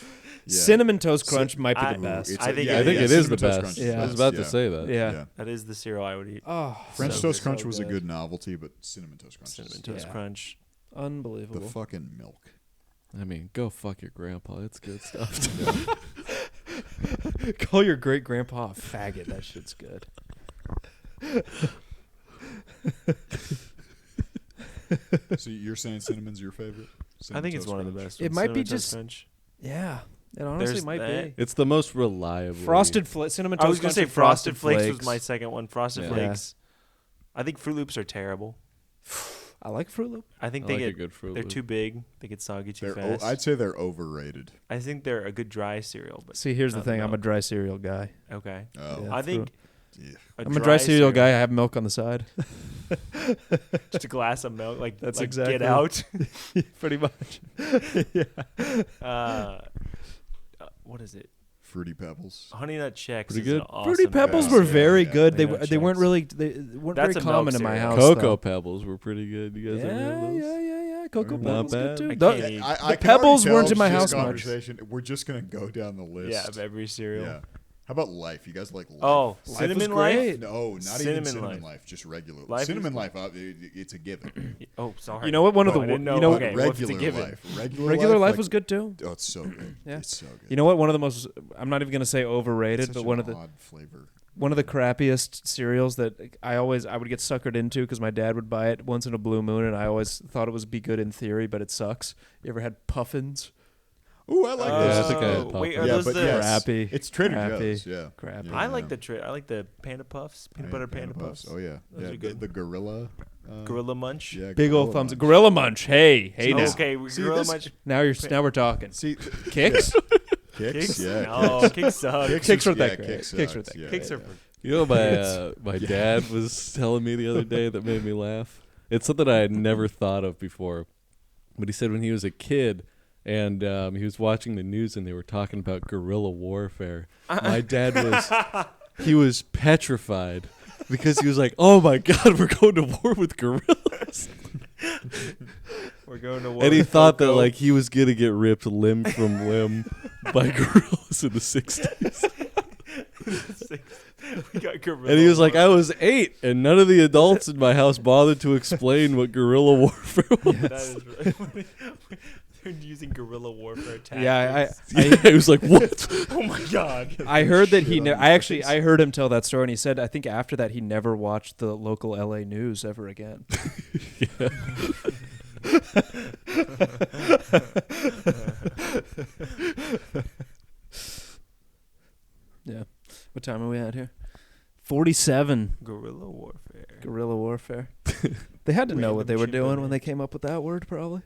Cinnamon Toast Crunch might be I- the best. It's I think I think it is Cinnamon the Toast best. Crunch is Yeah. I was best, about yeah. to say that. yeah. That is the cereal I would eat. Oh, French So Toast good, Crunch so was a good. good novelty, but Cinnamon Toast Crunch Cinnamon is Toast Yeah. Crunch. the Unbelievable. fucking milk. I mean, go fuck your grandpa. It's good stuff. Call your great grandpa a faggot. That shit's good. So you're saying cinnamon's your favorite? I think Cinnamon it's Toast one of the Crunch? best. It ones. might be Cinnamon Toast just- Crunch. Yeah, it honestly There's might that. be. It's the most reliable. Frosted Cinnamon Toast I was gonna Crunch say and Frosted Flakes was my second one. Frosted Yeah. Flakes. I think Fruit Loops are terrible. I like Fruit Loop. I think I they like a get good fruit. they're Loop. too big. They get soggy too They're fast. I'd say they're overrated. I think they're a good dry cereal, but See, here's the not thing. I'm a milk. dry cereal guy. okay. Oh, Yeah. I think yeah. I'm a dry cereal guy. I have milk on the side. Just a glass of milk, like That's like exactly- get out. Pretty much. What is it? Fruity Pebbles. Honey Nut Chex. Pretty is good. An awesome Fruity Pebbles Yeah, were yeah, very yeah. good. Honey Nut They weren't Chex. really they weren't That's very a milk common in my cereal. house. Cocoa though. Pebbles were pretty good. You guys ever Yeah, have those? yeah. Cocoa Not Pebbles bad. good I too. can't The- eat- I The can already Pebbles tell weren't in my just house much. conversation. We're just gonna go down the list. Yeah, of every cereal. Yeah. How about Life? You guys like Life? Oh, Life was Cinnamon great. Life. No, not even Cinnamon Cinnamon Life. Life. Just regular Life Cinnamon is- Life. It's a given. Oh, sorry. You know what? One of Oh, the I didn't know. you know okay, But well, if it's a regular given. Life. regular life like- was good too. Oh, it's so good. Yeah. It's so good. You know what? One of the most I'm not even gonna say overrated, Such but an one of the odd flavor. one of the crappiest cereals that I would get suckered into because my dad would buy it once in a blue moon, and I always thought it was be good in theory, but it sucks. You ever had Puffins? Ooh, I like Yeah, this. I think I had Wait, Puffins. are Yeah, those but the? yes. Crappy. It's Trader Crappy. Joe's. Yeah. Crappy. Yeah, I like yeah. I like the Panda Puffs, peanut butter Panda Puffs. Oh yeah, Those yeah. are good. The Gorilla. Gorilla Munch. Yeah, Big old Gorilla thumbs. Munch. Gorilla Munch. Hey See, now. this- Okay, See, Gorilla this- Munch. Now we're talking. See, Kicks? kicks. Yeah. No, kicks suck. Kicks weren't yeah, that great. Kicks Kicks weren't sucks, that yeah, Kicks are. yeah. You know, my dad was telling me the other day that made me laugh. It's something I had never thought of before, but he said when he was a kid and he was watching the news and they were talking about guerrilla warfare. My dad was petrified because he was like, "Oh my God, we're going to war with gorillas," We're going to war. and he with thought that Coco. like he was gonna get ripped limb from limb by gorillas in the '60s. we got gorilla. And he was like, warfare. I was 8, and none of the adults in my house bothered to explain what guerrilla warfare was. That is really They're using guerrilla warfare tactics. Yeah, Yeah, he was like, what? Oh my god. I heard that he. Shit on I his actually face. I heard him tell that story, and he said I think after that he never watched the local LA news ever again. Yeah. What time are we at here? 47. Guerrilla warfare. Guerrilla warfare. They had to know what they were Random doing when they chimpanzee. came up with that word, probably.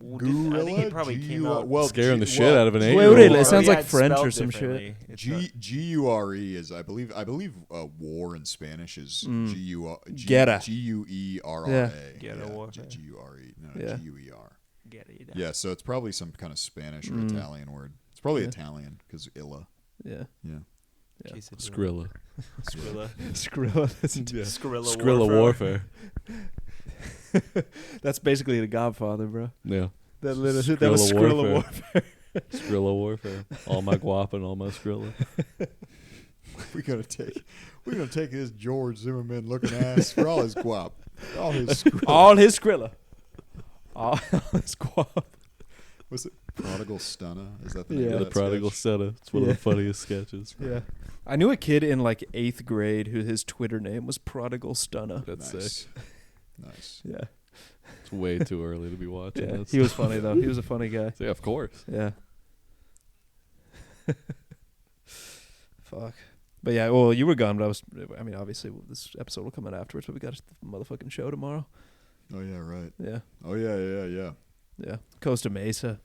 Well, I think it probably came out. Well, Scaring the G- shit out of an Wait, 8-year-old. wait, it Or, sounds yeah, like it's French spelled or some shit. differently. It's not- Gure is I believe war in Spanish is Guerra. Guerra. Yeah. Guerra warfare. Gure. No, Yeah. Guer. Get it. Yeah, so it's probably some kind of Spanish or Italian word. It's probably Italian because illa. Yeah. Yeah. Yeah. Skrilla. Skrilla. Skrilla. Skrilla Skrilla warfare. That's basically the Godfather, bro. Yeah. That was Skrilla warfare. Skrilla warfare. All my guap and all my Skrilla. We're gonna take his George Zimmerman looking ass for all his guap, all his Skrilla. All his Skrilla. All his guap. Was it Prodigal Stunna? Is that the Yeah. name Yeah, of the that prodigal sketch? Seta. It's one of Yeah. the funniest sketches. Yeah. I knew a kid in like 8th grade who his Twitter name was Prodigal Stunna. That's Nice. sick. Nice. Yeah. It's way too early to be watching Yeah. that He was stuff. funny though. He was a funny guy. Yeah, of course. Yeah. Fuck. But yeah, well, you were gone, but I mean, obviously this episode will come out afterwards, but we got a motherfucking show tomorrow. Oh yeah, right. Yeah. Oh yeah. Yeah. Costa Mesa.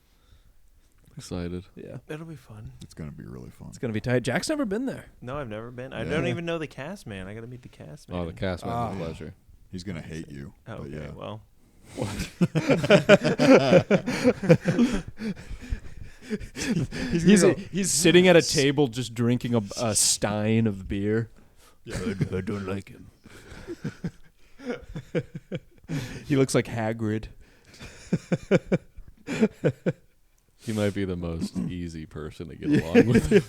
Excited. Yeah. It'll be fun. It's gonna be really fun. It's going to be tight. Jack's never been there. No, I've never been. I Yeah. don't even know the cast man. I got to meet the cast man. Oh, the cast was Ah. a pleasure. He's gonna hate you. Oh, but okay. yeah. Well, He's sitting at a table just drinking a stein of beer. Yeah. I don't like him. He looks like Hagrid. He might be the most easy person to get along with.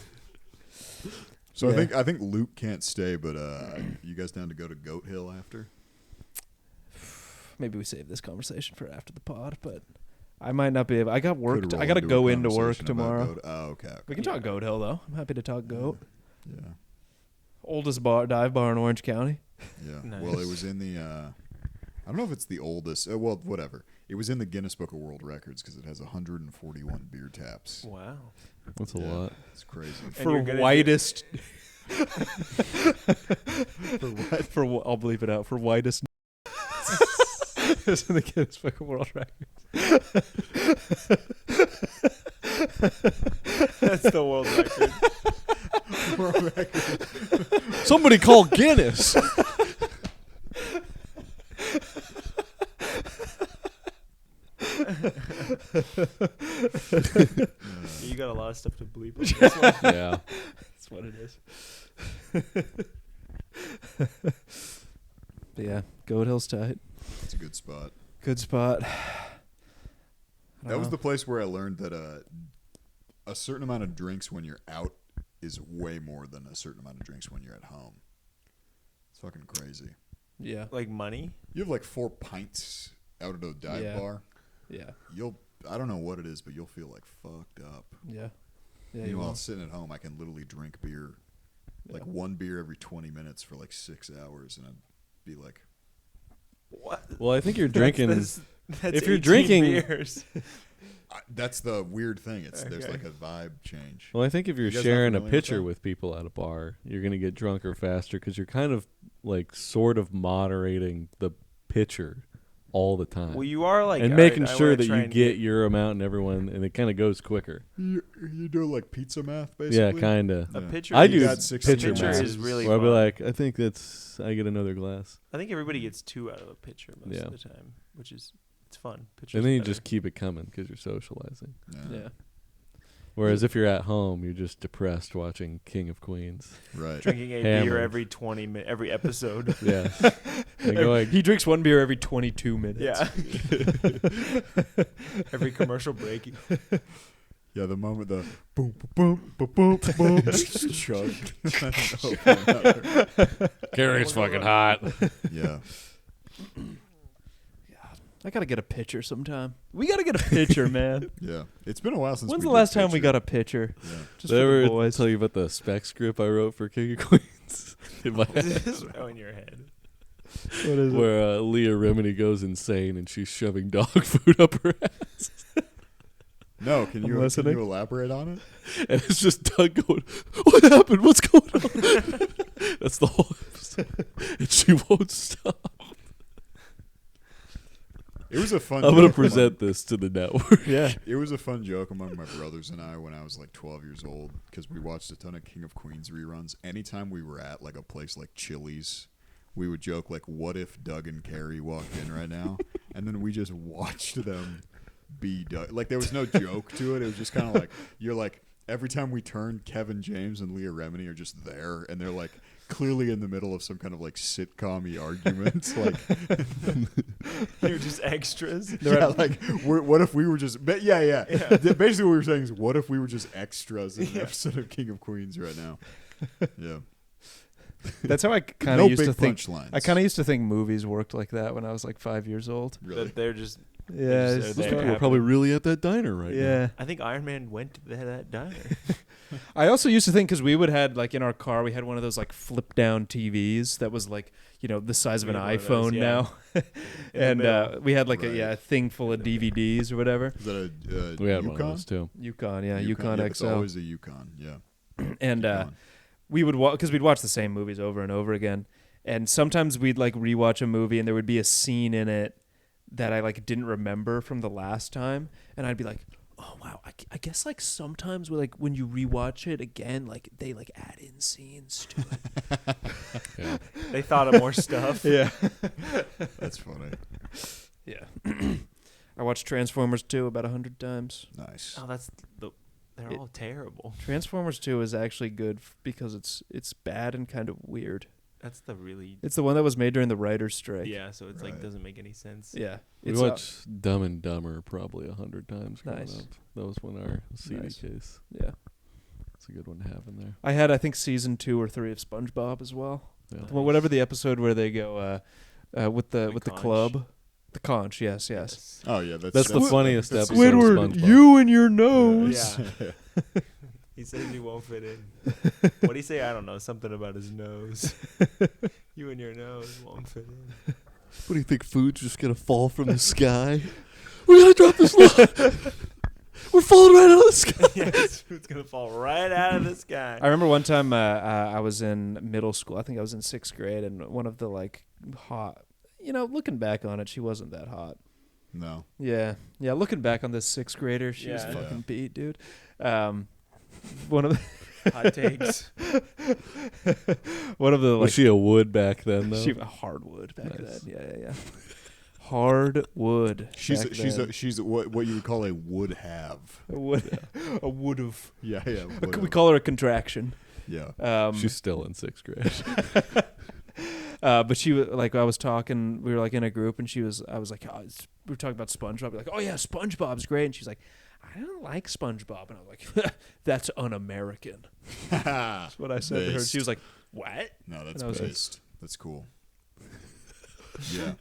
So Yeah. I think Luke can't stay, but you guys down to go to Goat Hill after? Maybe we save this conversation for after the pod, but I might not be able. I got work. Could roll I got to into a go into work conversation about tomorrow. Goat- Oh, okay. We can talk Goat Hill though. I'm happy to talk Goat. Yeah. Oldest dive bar in Orange County. Yeah. Nice. Well, it was in the. I don't know if it's the oldest. Well, whatever. It was in the Guinness Book of World Records because it has 141 beer taps. Wow. That's a Yeah, lot. It's crazy. For you're gonna whitest. For what? For I'll bleep it out. For whitest. It's in the Guinness Book of World Records. That's the world record. Somebody call Guinness. You got a lot of stuff to bleep on this one. Yeah. That's what it is. But yeah, Goat Hill's tight. It's a good spot. Good spot. That was the place where I learned that a certain amount of drinks when you're out is way more than a certain amount of drinks when you're at home. It's fucking crazy. Yeah. Like money? You have like 4 pints out at a dive Yeah. bar. Yeah. I don't know what it is, but you'll feel like fucked up. Yeah. Yeah. You Meanwhile, will. sitting at home, I can literally drink beer, like Yeah. 1 beer every 20 minutes for like 6 hours, and I'd be like, What? Well, I think you're drinking. That's if you're 18 drinking- beers. that's the weird thing. There's Okay. like a vibe change. Well, I think if you're You guys not sharing a familiar with pitcher that? with people at a bar, you're gonna get drunker faster because you're kind of like sort of moderating the pitcher all the time. Well, you are like and all making right, I sure wanna that try you and get your amount and everyone, and it kind of goes quicker. You do like pizza math, Yeah, basically? kind of. a Yeah. pitcher. I is- do got 60 pitcher pitcher math. is really Where I'll be fun. like, I think I get another glass. I think everybody gets 2 out of a pitcher most Yeah. of the time, which is it's fun. Pitcher's And then you better. just keep it coming because you're socializing. Yeah. Whereas if you're at home, you're just depressed watching King of Queens. Right. drinking a Hammered. beer every 20 minutes, every episode. Yeah. And going, He drinks 1 beer every 22 minutes. Yeah. Every commercial break. Yeah, the moment the boom, boom, boom, boom, boom, boom, chug. Gary's fucking hot. Yeah. I gotta get a pitcher sometime. We gotta get a pitcher, man. Yeah. It's been a while since When's we the did last time we pitcher. got a pitcher? Yeah. Just Did I for the ever boys. tell you about the spec script I wrote for King of Queens? In my head? This is in your head. What is it? Where Leah Remini goes insane and she's shoving dog food up her ass. No, can you listening. elaborate on it? And it's just Doug going, what happened? What's going on? That's the whole episode. And she won't stop. It was a fun I'm going to joke among- present this to the network. Yeah. It was a fun joke among my brothers and I when I was like 12 years old because we watched a ton of King of Queens reruns. Anytime we were at like a place like Chili's, we would joke like, what if Doug and Carrie walked in right now? And then we just watched them be Doug. Like there was no joke to it. It was just kind of like, you're like, every time we turn, Kevin James and Leah Remini are just there and they're like clearly in the middle of some kind of like sitcom-y argument. Like, You're just extras. yeah, like what if we were just yeah. Basically what we were saying is what if we were just extras in an episode of King of Queens right now. Yeah. That's how I kind No of used big to think. punchlines. I kind of used to think movies worked like that when I was like 5 years old. really. That they're just. Yeah. just it's- there. Those people are probably really at that diner right now. yeah. I think Iron Man went to that diner. I also used to think because we would had like in our car we had one of those like flip down TVs that was like the size of We an had one of iPhone those, yeah. now, In the and middle. we had like Right. a thing full of DVDs or whatever. Is that a We had Yukon? one of those too. Yukon, yeah, Yukon It's XL, always a Yukon. Yeah. and Yukon. we would because we'd watch the same movies over and over again, and sometimes we'd like rewatch a movie and there would be a scene in it that I like didn't remember from the last time, and I'd be like, oh wow, I guess like sometimes when you rewatch it again, like they like add in scenes to it. Yeah. They thought of more stuff. Yeah. That's funny. Yeah. I watched Transformers 2 about 100 times. Nice. Oh, they're all terrible. Transformers 2 is actually good because it's bad and kind of weird. That's the really. It's the one that was made during the writer's strike. Yeah, so it's like Right. doesn't make any sense. Yeah. We It's watched Dumb and Dumber probably 100 times growing Nice. up. That was one of our CD Nice. case. yeah. It's a good one to have in there. I had, I think, season 2 or 3 of SpongeBob as well. Yeah. Nice. Well, whatever the episode where they go with the conch. club. The conch, yes. Oh yeah, That's the funniest that's- episode of Squidward, SpongeBob. you and your nose. Yeah. He says he won't fit in. What do you say? I don't know. Something about his nose. You and your nose won't fit in. What do you think? Food's just gonna fall from the sky? We gotta drop this log. We're falling right out of the sky. Yes, it's gonna fall right out of the sky. I remember one time I was in middle school. I think I was in 6th grade, and one of the hot. Looking back on it, she wasn't that hot. No. Yeah. Looking back on this 6th grader, she was Yeah. fucking beat, dude. One of Hot takes. one of the Was she a wood back then, though? she hardwood back Nice. then. Yeah. Hardwood. She's back she's then. she's what you would call a would have. a wood a would have. Yeah. We call her a contraction. Yeah. She's still in 6th grade. But she was I was talking, we were in a group, and I was like, we were talking about SpongeBob. Like, oh yeah, SpongeBob's great. And she's like, I don't like SpongeBob. And I was like, that's un-American. That's what I said to her. She was like, "What?" No, that's And I was like- based. That's cool. Yeah.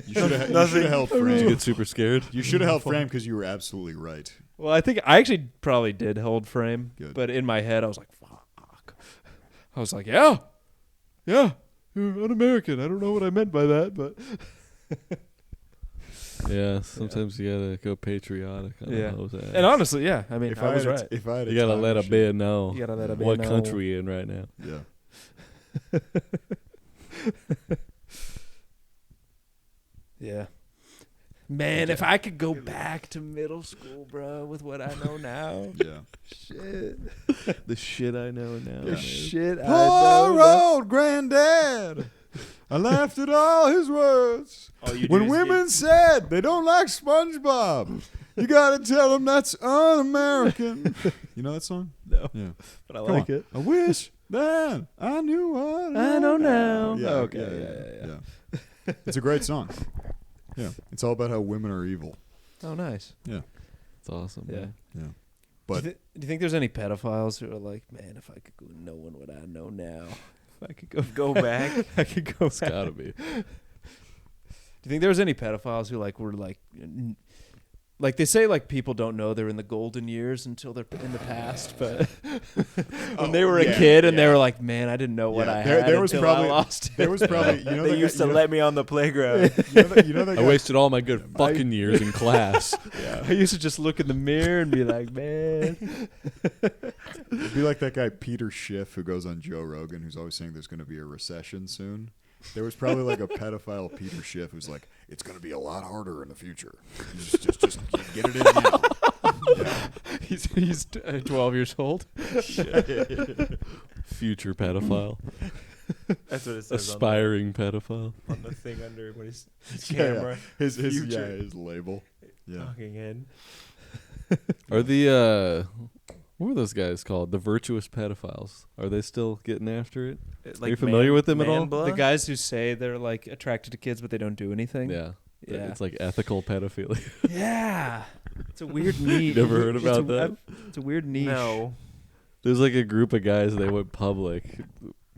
You should have held Did you frame. get super scared? You should have held frame because you were absolutely right. Well, I think I actually probably did hold frame, Good. but in my head I was like, fuck. I was like, yeah, you're un-American. I don't know what I meant by that, but Yeah, sometimes you gotta go patriotic. On Yeah. those ads. and honestly, yeah, I mean, I was right. If I had You gotta time let a machine- bear know You gotta let a bear what know. country we in right now. Yeah. Yeah. Man, if I could go back to middle school, bro, with what I know now, Yeah. shit, The shit I know now. Yeah. man. shit, I Poor know. now. old granddad. I laughed at all his words. All you do When is women said they don't like SpongeBob, you gotta tell them that's un-American. You know that song? No, Yeah. but I Come like on. it. I wish then I knew what I know now. Yeah. Okay, Yeah. It's a great song. Yeah. It's all about how women are evil. Oh, nice. Yeah. It's awesome. Yeah. Man. Yeah. Do But you think there's any pedophiles who are like, man, if I could go knowing what I know now, if I could go back. I could go It's back. gotta be. Do you think there was any pedophiles who were like they say people don't know they're in the golden years until they're in the past, but when they were a kid and they were like, man, I didn't know what Yeah, I there- had there was until probably- I lost it. there was probably They used to let me on the playground. you know that I guy, wasted all my good fucking years in class. I used to just look in the mirror and be like, man. it'd be like that guy Peter Schiff who goes on Joe Rogan who's always saying there's going to be a recession soon. There was probably a pedophile Peter Schiff who's like, it's going to be a lot harder in the future. Just get it in now. Yeah. He's 12 years old. Future pedophile. That's what it says Aspiring pedophile. on the thing under when his Yeah, camera. His Future. his label. Yeah. Talking in. Are the what were those guys called? The virtuous pedophiles. Are they still getting after it? Are you familiar with them at all? The guys who say they're attracted to kids but they don't do anything. Yeah. Yeah. It's like ethical pedophilia. Yeah. It's a weird niche. Never heard about that? It's a weird niche. No. There's a group of guys they went public.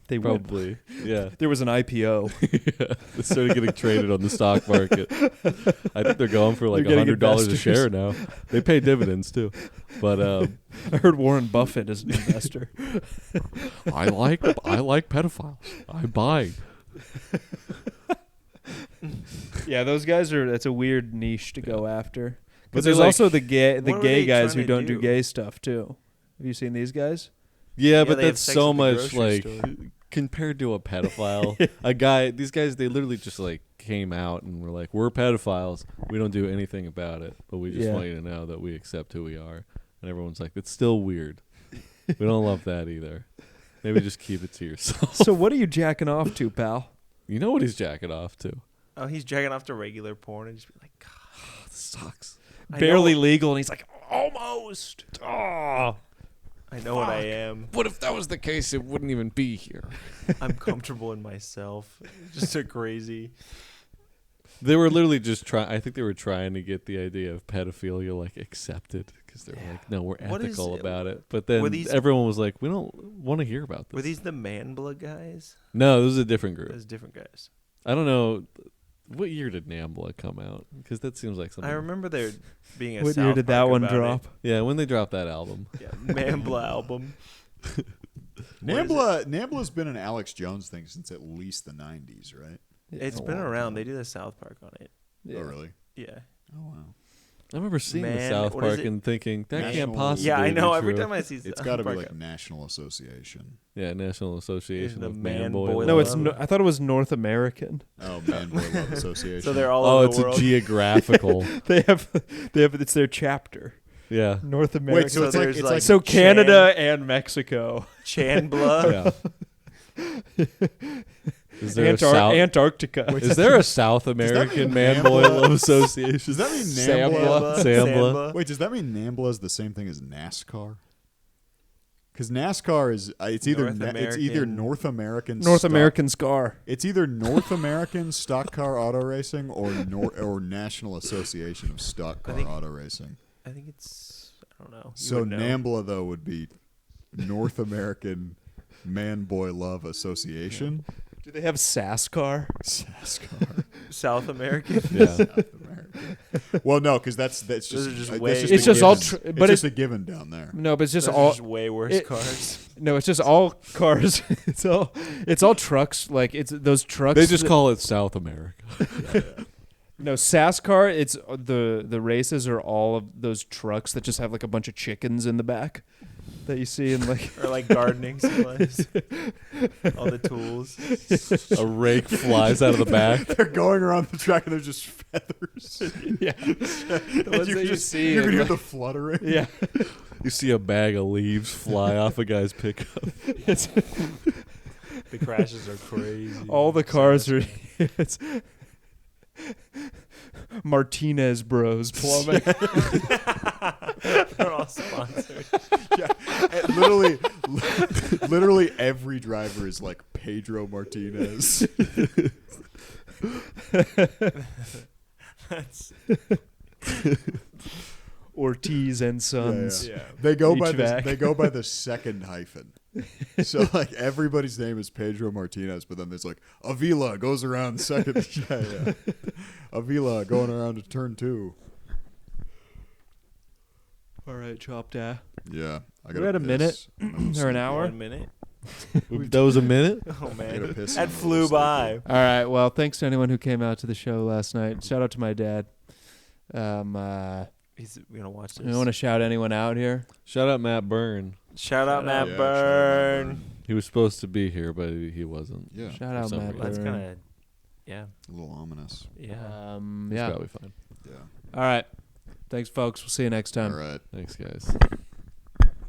They went. Probably. Yeah. There was an IPO. Yeah. They started getting traded on the stock market. I think they're going for They're getting $100 a investors. share now. They pay dividends too. But I heard Warren Buffett is an investor. I like pedophiles. I buy. Yeah, those guys are. That's a weird niche to go after. But But they're there's also the gay what are gay they guys who trying to don't do do? gay stuff too. Have you seen these guys? Yeah, but they have that's sex so at the much grocery store. compared to a pedophile. These guys, they literally just came out and were like, "We're pedophiles. We don't do anything about it, but we just Yeah. want you to know that we accept who we are." And everyone's like, "It's still weird. We don't love that either. Maybe just keep it to yourself." So what are you jacking off to, pal? You know what he's jacking off to? Oh, he's jacking off to regular porn and just be like, God, This sucks. I Barely know- legal, and he's like, almost. Oh. I know what I am. What if that was the case? It wouldn't even be here. I'm comfortable in myself. Just a crazy. They were literally just trying. I think they were trying to get the idea of pedophilia like accepted because they're like, no, we're What is ethical it? about it. But then these- everyone was like, we don't want to hear about this. Were these the Man Blood guys? No, this is a different group. Those different guys. I don't know. What year did Nambla come out? Because that seems like something. I remember there being a What South year did that Park one about drop? Yeah, when they dropped that album. it. Yeah, Man Blood album. Nambla's been an Alex Jones thing since at least the 90s, right? It's a been long around. time. They did a South Park on it. Yeah. Oh, really? Yeah. Oh, wow. I remember seeing the Man, South what is Park it? and thinking that can't National- possibly. Yeah, I be know. Every true. time I see It's South got to be Park, like National Association. Yeah, National Association the of Man Man Boy Boy. No, Love. it's I thought it was North American. Oh, Man Boy Love Association. so they're all Oh, over it's the a world. geographical. They have it's their chapter. Yeah. North America. Wait, so it's like there's it's like like So Canada and Mexico. Chandla. Yeah. Is there a South? Antarctica. Is there a South American Man Boy Nambla? Love Association? Does that mean Sambla? Nambla? Sambla. Wait, does that mean Nambla is the same thing as NASCAR? Because NASCAR is it's either it's either North American Scar. It's either North American Stock Car Auto Racing or National Association of Stock Car Auto Racing. I think it's. I don't know. You So would know. Nambla though would be North American Man Boy Love Association. Do they have SASCAR? SASCAR. South American. Yeah. South America. Well, no, because that's Those just are just that's way- just It's a just all given. but it's just a given down there. No, but it's just Those all are just way worse it- cars. no, it's just all cars. it's all trucks. Like it's those trucks. They just call it South America. No, SASCAR. It's the races are all of those trucks that just have like a bunch of chickens in the back that you see in like Or like gardening supplies. All the tools. A rake flies out of the back. They're going around the track and they're just feathers. yeah, the ones that you see. You can in, hear like- the fluttering. yeah, You see a bag of leaves fly off a guy's pickup. it's, The crashes are crazy. all the cars are. It's Martinez Bros Plumbing. They're all sponsored. And literally every driver is like Pedro Martinez. That's Ortiz and Sons. Yeah. yeah. They go by HVAC. the second hyphen. So like everybody's name is Pedro Martinez, but then there's like Avila goes around second. Yeah. Avila going around to turn 2. All right, chopped at. Yeah. I We're at a minute or an hour. 1 minute. That was a minute? Oh Gotta man, piss that on the flew little by. All right. Well, thanks to anyone who came out to the show last night. Shout out to my dad. He's gonna watch this. You want to shout anyone out here? Shout out Matt Byrne. Shout out Matt Yeah, Byrne. He was supposed to be here, but he wasn't. Yeah. Shout out some Matt reason. That's Byrne. kind of, yeah, A little ominous. yeah. He's Yeah. probably fine. Yeah. All right. Thanks, folks. We'll see you next time. All right. Thanks, guys.